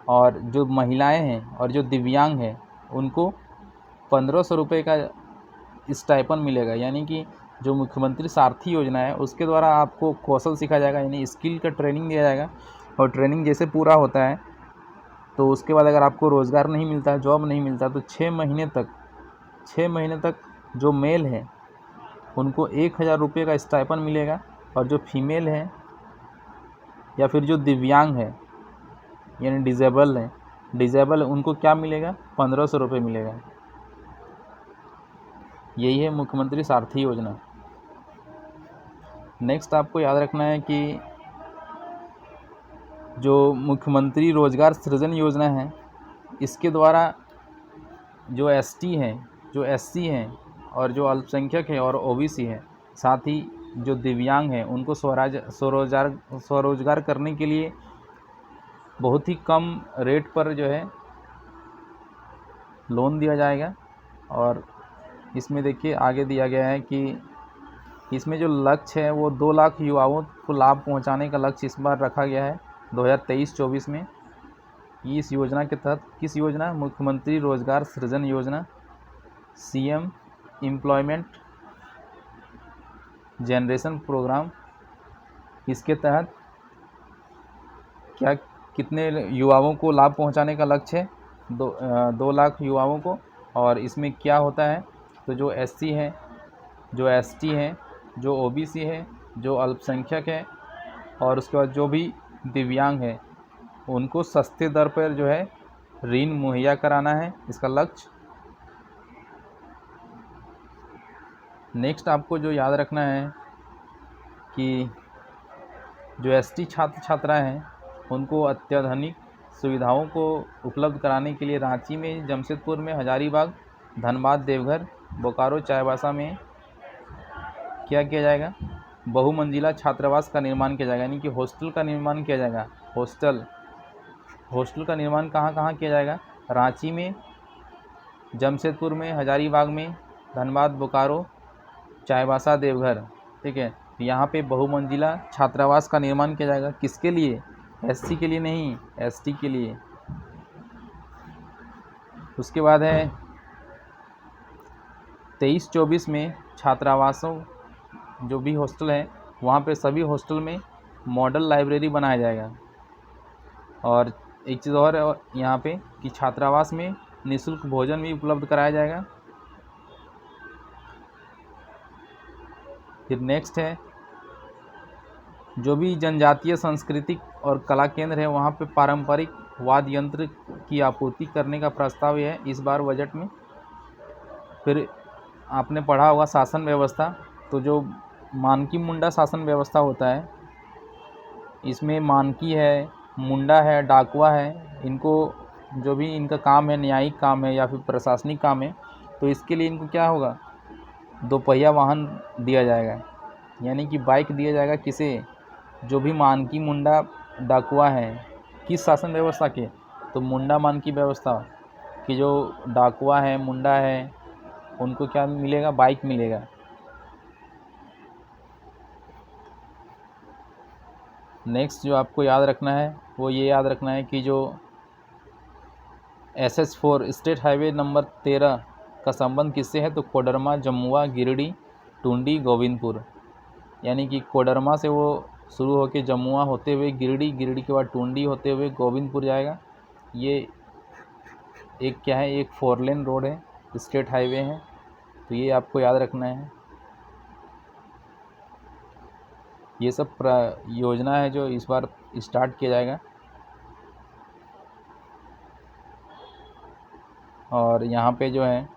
और जो महिलाएं हैं और जो दिव्यांग हैं उनको 1500 रुपये का स्टाइपन मिलेगा। यानी कि जो मुख्यमंत्री सारथी योजना है उसके द्वारा आपको कौशल सिखाया जाएगा, यानी स्किल का ट्रेनिंग दिया जाएगा। और ट्रेनिंग जैसे पूरा होता है तो उसके बाद अगर आपको रोज़गार नहीं मिलता है, जॉब नहीं मिलता, तो 6 महीने तक जो मेल है उनको 1000 रुपये का स्टाइपन मिलेगा और जो फीमेल है या फिर जो दिव्यांग है यानी डिजेबल उनको क्या मिलेगा, 1500 रुपये मिलेगा। यही है मुख्यमंत्री सारथी योजना। नेक्स्ट आपको याद रखना है कि जो मुख्यमंत्री रोज़गार सृजन योजना है इसके द्वारा जो एसटी हैं, जो एससी हैं और जो अल्पसंख्यक हैं और ओबीसी हैं, साथ ही जो दिव्यांग हैं उनको स्वरोजगार करने के लिए बहुत ही कम रेट पर जो है लोन दिया जाएगा। और इसमें देखिए आगे दिया गया है कि इसमें जो लक्ष्य है वो 2 लाख युवाओं को लाभ पहुंचाने का लक्ष्य इस बार रखा गया है 2023-24 में। इस योजना के तहत, किस योजना, मुख्यमंत्री रोज़गार सृजन योजना, सीएम एम्प्लॉयमेंट जनरेशन प्रोग्राम, इसके तहत क्या कितने युवाओं को लाभ पहुंचाने का लक्ष्य है, 2 लाख युवाओं को। और इसमें क्या होता है, तो जो एससी हैं, जो एसटी हैं, जो ओबीसी है, जो अल्पसंख्यक है और उसके बाद जो भी दिव्यांग है उनको सस्ते दर पर जो है ऋण मुहैया कराना है, इसका लक्ष्य। नेक्स्ट आपको जो याद रखना है कि जो एसटी छात्र छात्राएं हैं उनको अत्याधुनिक सुविधाओं को उपलब्ध कराने के लिए रांची में, जमशेदपुर में, हजारीबाग, धनबाद, देवघर, बोकारो, चाईबासा में क्या किया जाएगा, बहुमंजिला छात्रावास का निर्माण किया जाएगा, यानी कि हॉस्टल का निर्माण किया जाएगा। हॉस्टल का निर्माण कहाँ कहाँ किया जाएगा, रांची में, जमशेदपुर में, हजारीबाग में, धनबाद बोकारो चाईबासा देवघर, ठीक है। तो यहाँ पे बहुमंजिला छात्रावास का निर्माण किया जाएगा। किसके लिए? एससी के लिए नहीं, एसटी के लिए। उसके बाद है 23-24 में छात्रावासों जो भी हॉस्टल है वहाँ पे सभी हॉस्टल में मॉडल लाइब्रेरी बनाया जाएगा। और एक चीज़ और है यहाँ पे कि छात्रावास में निःशुल्क भोजन भी उपलब्ध कराया जाएगा। फिर नेक्स्ट है जो भी जनजातीय सांस्कृतिक और कला केंद्र है वहाँ पे पारंपरिक वाद्य यंत्र की आपूर्ति करने का प्रस्ताव है इस बार बजट में। फिर आपने पढ़ा होगा शासन व्यवस्था, तो जो मानकी मुंडा शासन व्यवस्था होता है इसमें मानकी है, मुंडा है, डाकुआ है, इनको जो भी इनका काम है, न्यायिक काम है या फिर प्रशासनिक काम है, तो इसके लिए इनको क्या होगा, दोपहिया वाहन दिया जाएगा, यानी कि बाइक दिया जाएगा। किसे? जो भी मानकी मुंडा डाकुआ है। किस शासन व्यवस्था के? तो मुंडा मानकी व्यवस्था कि जो डाकुआ है, मुंडा है, उनको क्या मिलेगा? बाइक मिलेगा। नेक्स्ट जो आपको याद रखना है वो ये याद रखना है कि जो SS4 स्टेट हाईवे नंबर 13 का संबंध किससे है? तो कोडरमा, जमुआ, गिरिडीह, टुंडी, गोविंदपुर, यानी कि कोडरमा से वो शुरू होकर जमुआ होते हुए गिरिडीह, गिरिडीह के बाद टुंडी होते हुए गोविंदपुर जाएगा। ये एक क्या है? एक 4 लेन रोड है, स्टेट हाईवे है, तो ये आपको याद रखना है। ये सब योजना है जो इस बार स्टार्ट किया जाएगा। और यहाँ पे जो है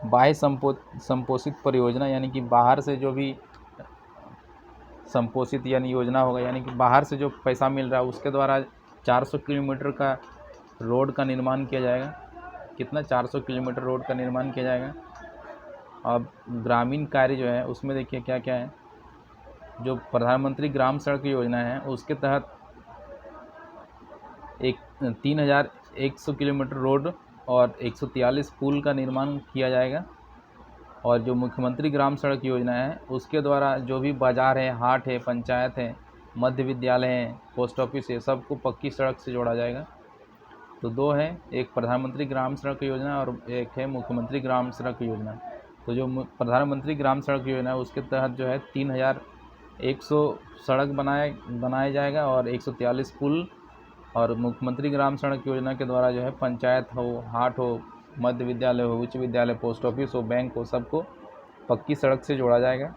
बाह्य संपोषित परियोजना, यानी कि बाहर से जो भी संपोषित यानी योजना होगा, यानी कि बाहर से जो पैसा मिल रहा है उसके द्वारा 400 किलोमीटर का रोड का निर्माण किया जाएगा। कितना? 400 किलोमीटर रोड का निर्माण किया जाएगा। अब ग्रामीण कार्य जो है उसमें देखिए क्या क्या है। जो प्रधानमंत्री ग्राम सड़क योजना है उसके तहत 3100 किलोमीटर रोड और 143 पुल का निर्माण किया जाएगा। और जो मुख्यमंत्री ग्राम सड़क योजना है उसके द्वारा जो भी बाज़ार है, हाट है, पंचायत है, मध्य विद्यालय है, पोस्ट ऑफिस है, सबको पक्की सड़क से जोड़ा जाएगा। तो दो है, एक प्रधानमंत्री ग्राम सड़क योजना और एक है मुख्यमंत्री ग्राम सड़क योजना। तो जो प्रधानमंत्री ग्राम सड़क योजना है उसके तहत जो है 3100 सड़क बनाया जाएगा और 143 पुल। और मुख्यमंत्री ग्राम सड़क योजना के द्वारा जो है पंचायत हो, हाट हो, मध्य विद्यालय हो, उच्च विद्यालय, पोस्ट ऑफिस हो, बैंक हो, सबको पक्की सड़क से जोड़ा जाएगा।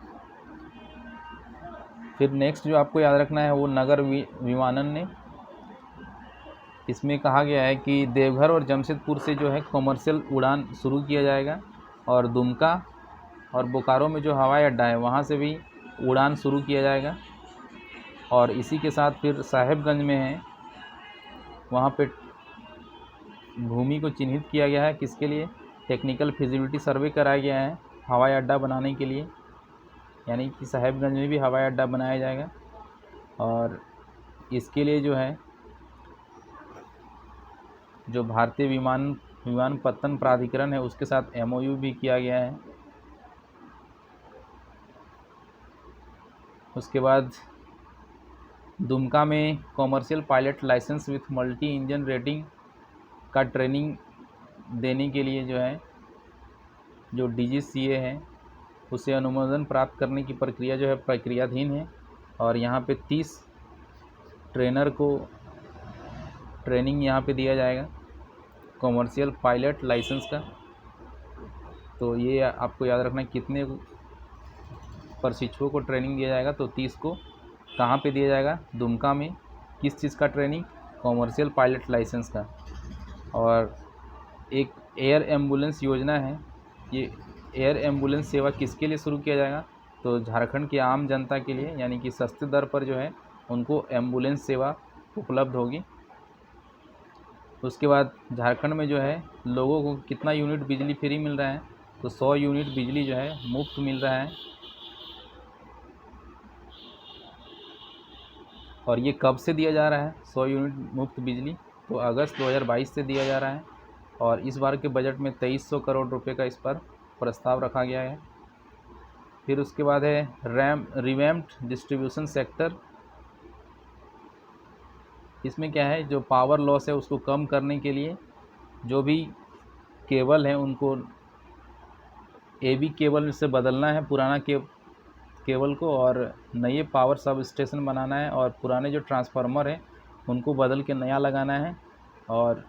फिर नेक्स्ट जो आपको याद रखना है वो नगर विमानन ने। इसमें कहा गया है कि देवघर और जमशेदपुर से जो है कॉमर्शियल उड़ान शुरू किया जाएगा और दुमका और बोकारो में जो हवाई अड्डा है वहाँ से भी उड़ान शुरू किया जाएगा। और इसी के साथ फिर साहेबगंज में है, वहाँ पे भूमि को चिन्हित किया गया है। किसके लिए? टेक्निकल फिजिबिलिटी सर्वे कराया गया है हवाई अड्डा बनाने के लिए, यानी कि साहेबगंज में भी हवाई अड्डा बनाया जाएगा। और इसके लिए जो है जो भारतीय विमानपत्तन प्राधिकरण है उसके साथ MOU भी किया गया है। उसके बाद दुमका में commercial pilot licence with multi engine rating का ट्रेनिंग देने के लिए जो है जो DGCA है उसे अनुमोदन प्राप्त करने की प्रक्रिया जो है प्रक्रियाधीन है। और यहाँ पे 30 ट्रेनर को ट्रेनिंग यहाँ पे दिया जाएगा कॉमर्शियल पायलट लाइसेंस का। तो ये आपको याद रखना कितने प्रशिक्षुओं को ट्रेनिंग दिया जाएगा, तो 30 को। कहाँ पे दिया जाएगा? दुमका में। किस चीज़ का ट्रेनिंग? कॉमर्शियल पायलट लाइसेंस का। और एक एयर एम्बुलेंस योजना है। ये एयर एम्बुलेंस सेवा किसके लिए शुरू किया जाएगा? तो झारखंड की आम जनता के लिए, यानी कि सस्ते दर पर जो है उनको एम्बुलेंस सेवा उपलब्ध होगी। उसके बाद झारखंड में जो है लोगों को कितना यूनिट बिजली फ्री मिल रहा है? तो 100 यूनिट बिजली जो है मुफ्त मिल रहा है। और ये कब से दिया जा रहा है 100 यूनिट मुफ्त बिजली? तो अगस्त 2022 से दिया जा रहा है। और इस बार के बजट में 2300 करोड़ रुपए का इस पर प्रस्ताव रखा गया है। फिर उसके बाद है रिवैम्प्ड डिस्ट्रीब्यूशन सेक्टर। इसमें क्या है, जो पावर लॉस है उसको कम करने के लिए जो भी केबल है उनको एबी केबल से बदलना है, पुराना केबल को, और नए पावर सब स्टेशन बनाना है, और पुराने जो ट्रांसफार्मर है उनको बदल के नया लगाना है, और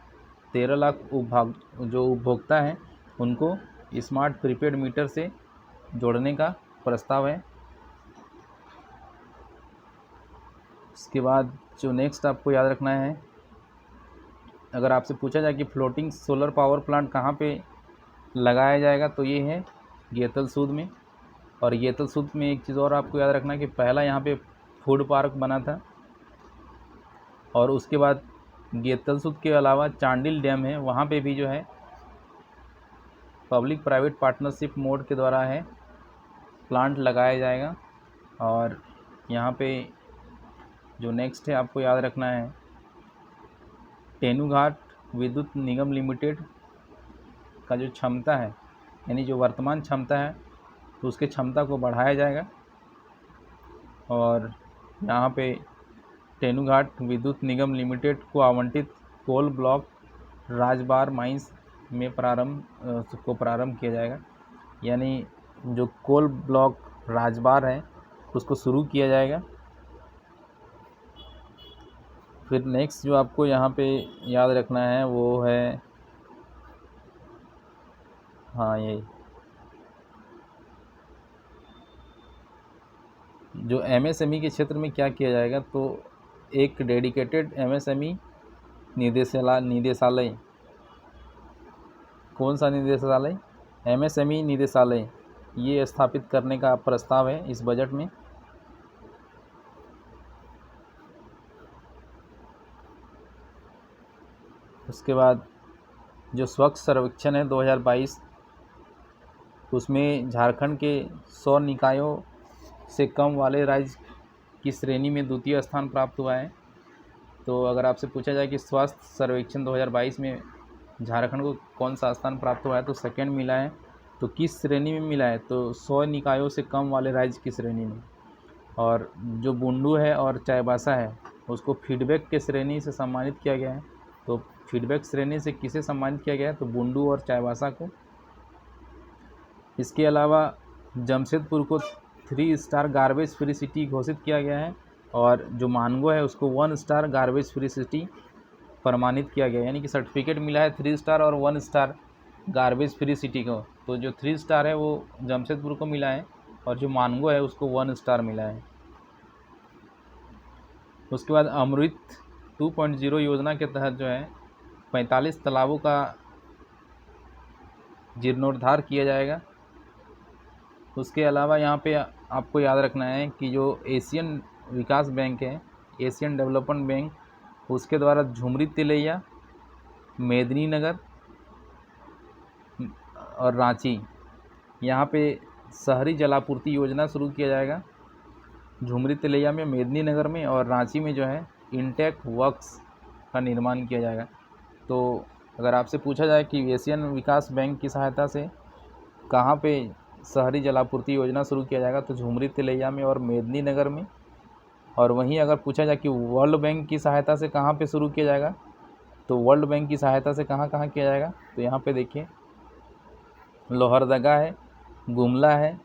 13 लाख जो उपभोक्ता हैं उनको स्मार्ट प्रीपेड मीटर से जोड़ने का प्रस्ताव है। इसके बाद जो नेक्स्ट आपको याद रखना है, अगर आपसे पूछा जाए कि फ्लोटिंग सोलर पावर प्लांट कहाँ पे लगाया जाएगा, तो ये है गेतलसूद में। और गेतलसूद में एक चीज़ और आपको याद रखना है कि पहला यहाँ पे फूड पार्क बना था, और उसके बाद गेतलसूद के अलावा चांडिल डैम है, वहाँ पे भी जो है पब्लिक प्राइवेट पार्टनरशिप मोड के द्वारा है प्लांट लगाया जाएगा। और यहाँ पे जो नेक्स्ट है आपको याद रखना है, तेनुघाट विद्युत निगम लिमिटेड का जो क्षमता है, यानी जो वर्तमान क्षमता है तो उसके क्षमता को बढ़ाया जाएगा। और यहाँ पे तेनुघाट विद्युत निगम लिमिटेड को आवंटित कोल ब्लॉक राजबार माइंस में प्रारंभ किया जाएगा, यानी जो कोल ब्लॉक राजबार है उसको शुरू किया जाएगा। फिर नेक्स्ट जो आपको यहाँ पे याद रखना है वो है, हाँ, ये जो एमएसएमई के क्षेत्र में क्या किया जाएगा, तो एक डेडिकेटेड एमएसएमई निदेशालय, कौन सा निदेशालय, एमएसएमई निदेशालय, ये स्थापित करने का प्रस्ताव है इस बजट में। उसके बाद जो स्वच्छ सर्वेक्षण है 2022, उसमें झारखंड के 100 निकायों से कम वाले राज्य की श्रेणी में द्वितीय स्थान प्राप्त हुआ है। तो अगर आपसे पूछा जाए कि स्वास्थ्य सर्वेक्षण 2022 में झारखंड को कौन सा स्थान प्राप्त हुआ है, तो सेकंड मिला है। तो किस श्रेणी में मिला है, तो 100 निकायों से कम वाले राज्य की श्रेणी में। और जो बुंडू है और चाईबासा है उसको फीडबैक के श्रेणी से सम्मानित किया गया है। तो फीडबैक श्रेणी से किसे सम्मानित किया गया है, तो बुंडू और चाईबासा को। इसके अलावा जमशेदपुर को 3 स्टार गार्बेज फ्री सिटी घोषित किया गया है, और जो मानगो है उसको 1 स्टार गार्बेज फ्री सिटी प्रमाणित किया गया है, यानी कि सर्टिफिकेट मिला है 3 स्टार और 1 स्टार गार्बेज फ्री सिटी को। तो जो 3 स्टार है वो जमशेदपुर को मिला है, और जो मानगो है उसको 1 स्टार मिला है। उसके बाद अमृत 2.0 योजना के तहत जो है 45 तालाबों का जीर्णोद्धार किया जाएगा। उसके अलावा यहाँ पे आपको याद रखना है कि जो एशियन विकास बैंक है, एशियन डेवलपमेंट बैंक, उसके द्वारा झुमरी तिलैया, मेदिनीनगर और रांची, यहाँ पे शहरी जलापूर्ति योजना शुरू किया जाएगा। झुमरी तिलैया में, मेदिनीनगर में और रांची में जो है इंटेक वर्क्स का निर्माण किया जाएगा। तो अगर आपसे पूछा जाए कि एशियन विकास बैंक की सहायता से कहाँ पे शहरी जलापूर्ति योजना शुरू किया जाएगा, तो झुमरी तिलैया में और मेदिनीनगर में। और वहीं अगर पूछा जाए कि वर्ल्ड बैंक की सहायता से कहाँ पे शुरू किया जाएगा, तो वर्ल्ड बैंक की सहायता से कहाँ कहाँ किया जाएगा, तो यहाँ पे देखिए लोहरदगा है, गुमला है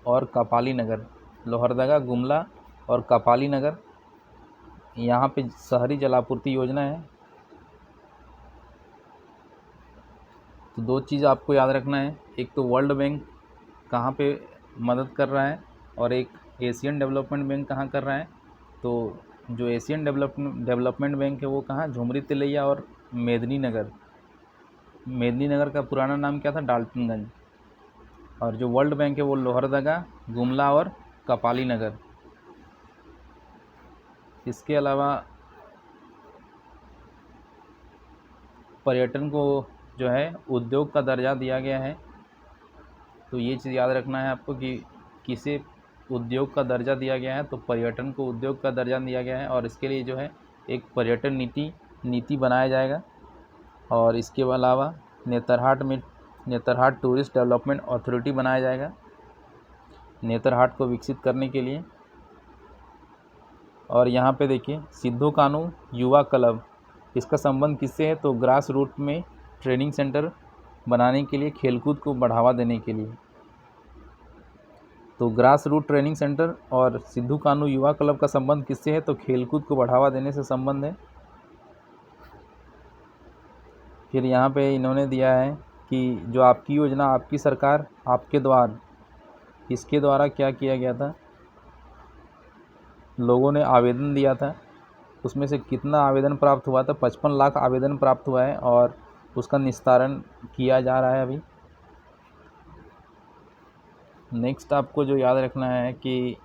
और कपाली नगर। लोहरदगा, गुमला और कपाली नगर, यहाँ पे शहरी जलापूर्ति योजना है। तो 2 चीज़ आपको याद रखना है, एक तो वर्ल्ड बैंक कहाँ पे मदद कर रहा है, और एक एशियन डेवलपमेंट बैंक कहाँ कर रहा है। तो जो एशियन डेवलपमेंट बैंक है वो कहाँ, झुमरी तिलैया और मेदिनीनगर। मेदिनीनगर का पुराना नाम क्या था, डाल्टनगंज। और जो वर्ल्ड बैंक है वो लोहरदगा, गुमला और कपाली नगर। इसके अलावा पर्यटन को जो है उद्योग का दर्जा दिया गया है। तो ये चीज़ याद रखना है आपको कि किसे उद्योग का दर्जा दिया गया है, तो पर्यटन को उद्योग का दर्जा दिया गया है, और इसके लिए जो है एक पर्यटन नीति बनाया जाएगा। और इसके अलावा नेतरहाट में नेतरहाट टूरिस्ट डेवलपमेंट अथॉरिटी बनाया जाएगा नेतरहाट को विकसित करने के लिए। और यहाँ पे देखिए सिद्धू कान्हू युवा क्लब, इसका संबंध किससे है? तो ग्रास रूट में ट्रेनिंग सेंटर बनाने के लिए, खेलकूद को बढ़ावा देने के लिए। तो ग्रास रूट ट्रेनिंग सेंटर और सिद्धू कान्हू युवा क्लब का संबंध किससे है? तो खेलकूद को बढ़ावा देने से संबंध है। फिर यहाँ पे इन्होंने दिया है कि जो आपकी योजना आपकी सरकार आपके द्वार, इसके द्वारा क्या किया गया था? लोगों ने आवेदन दिया था, उसमें से कितना आवेदन प्राप्त हुआ था? 55 लाख आवेदन प्राप्त हुआ है और उसका निस्तारण किया जा रहा है अभी। नेक्स्ट आपको जो याद रखना है कि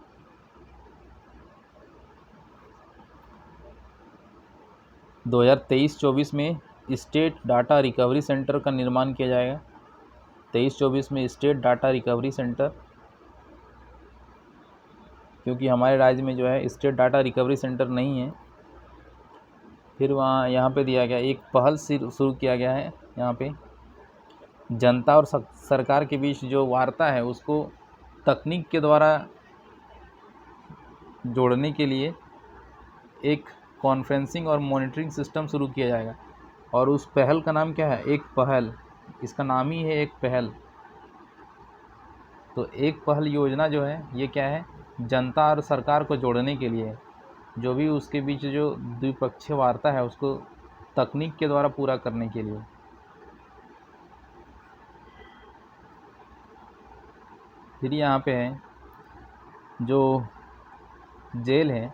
दो 2023-24 में स्टेट डाटा रिकवरी सेंटर का निर्माण किया जाएगा। 23-24 में स्टेट डाटा रिकवरी सेंटर, क्योंकि हमारे राज्य में जो है स्टेट डाटा रिकवरी सेंटर नहीं है। फिर यहाँ पे दिया गया एक पहल शुरू किया गया है, यहाँ पे जनता और सरकार के बीच जो वार्ता है उसको तकनीक के द्वारा जोड़ने के लिए एक कॉन्फ्रेंसिंग और मॉनिटरिंग सिस्टम शुरू किया जाएगा। और उस पहल का नाम क्या है? एक पहल, इसका नाम ही है एक पहल। तो एक पहल योजना जो है ये क्या है? जनता और सरकार को जोड़ने के लिए, जो भी उसके बीच जो द्विपक्षीय वार्ता है उसको तकनीक के द्वारा पूरा करने के लिए। फिर यहाँ पे है जो जेल है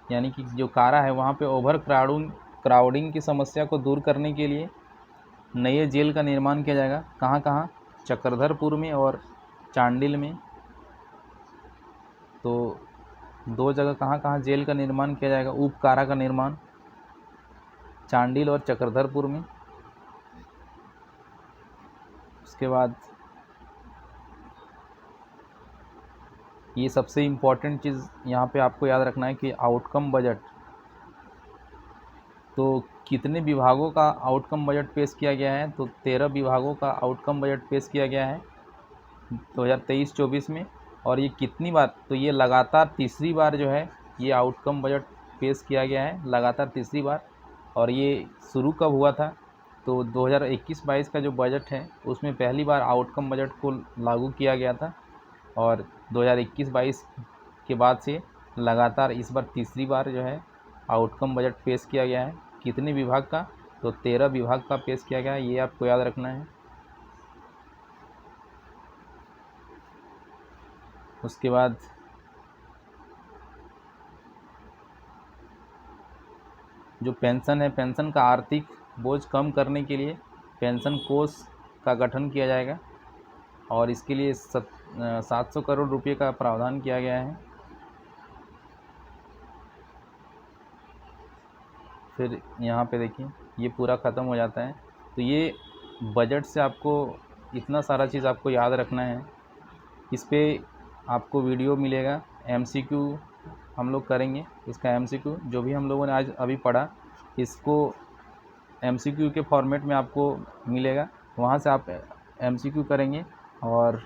यानी कि जो कारा है, वहाँ पे ओवर क्राउडिंग की समस्या को दूर करने के लिए नए जेल का निर्माण किया जाएगा। कहाँ कहाँ? चक्रधरपुर में और चांडिल में। तो 2 जगह कहाँ कहाँ जेल का निर्माण किया जाएगा? उप कारा का निर्माण चांडिल और चक्रधरपुर में। उसके बाद ये सबसे इम्पॉर्टेंट चीज़ यहाँ पे आपको याद रखना है कि आउटकम बजट। तो कितने विभागों का आउटकम बजट पेश किया गया है? तो 13 विभागों का आउटकम बजट पेश किया गया है 2023-24 में। और ये कितनी बार? तो ये लगातार तीसरी बार जो है ये आउटकम बजट पेश किया गया है, लगातार तीसरी बार। और ये शुरू कब हुआ था? तो 2021-22 का जो बजट है उसमें पहली बार आउटकम बजट को लागू किया गया था और 2021-22 के बाद से लगातार इस बार तीसरी बार जो है आउटकम बजट पेश किया गया है। कितने विभाग का? तो 13 विभाग का पेश किया गया है, ये आपको याद रखना है। उसके बाद जो पेंशन है, पेंशन का आर्थिक बोझ कम करने के लिए पेंशन कोष का गठन किया जाएगा और इसके लिए 700 करोड़ रुपए का प्रावधान किया गया है। फिर यहाँ पे देखिए ये पूरा ख़त्म हो जाता है। तो ये बजट से आपको इतना सारा चीज़ आपको याद रखना है। इस पे आपको वीडियो मिलेगा, MCQ हम लोग करेंगे। इसका MCQ जो भी हम लोगों ने आज अभी पढ़ा इसको MCQ के फॉर्मेट में आपको मिलेगा, वहाँ से आप MCQ करेंगे। और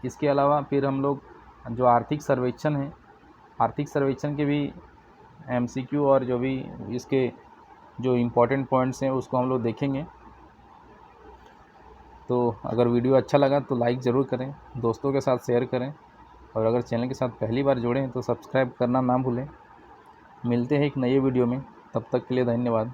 इसके अलावा फिर हम लोग जो आर्थिक सर्वेक्षण है, आर्थिक सर्वेक्षण के भी MCQ और जो भी इसके जो इम्पोर्टेंट पॉइंट्स हैं उसको हम लोग देखेंगे। तो अगर वीडियो अच्छा लगा तो लाइक ज़रूर करें, दोस्तों के साथ शेयर करें और अगर चैनल के साथ पहली बार जुड़े हैं तो सब्सक्राइब करना ना भूलें। मिलते हैं एक नए वीडियो में, तब तक के लिए धन्यवाद।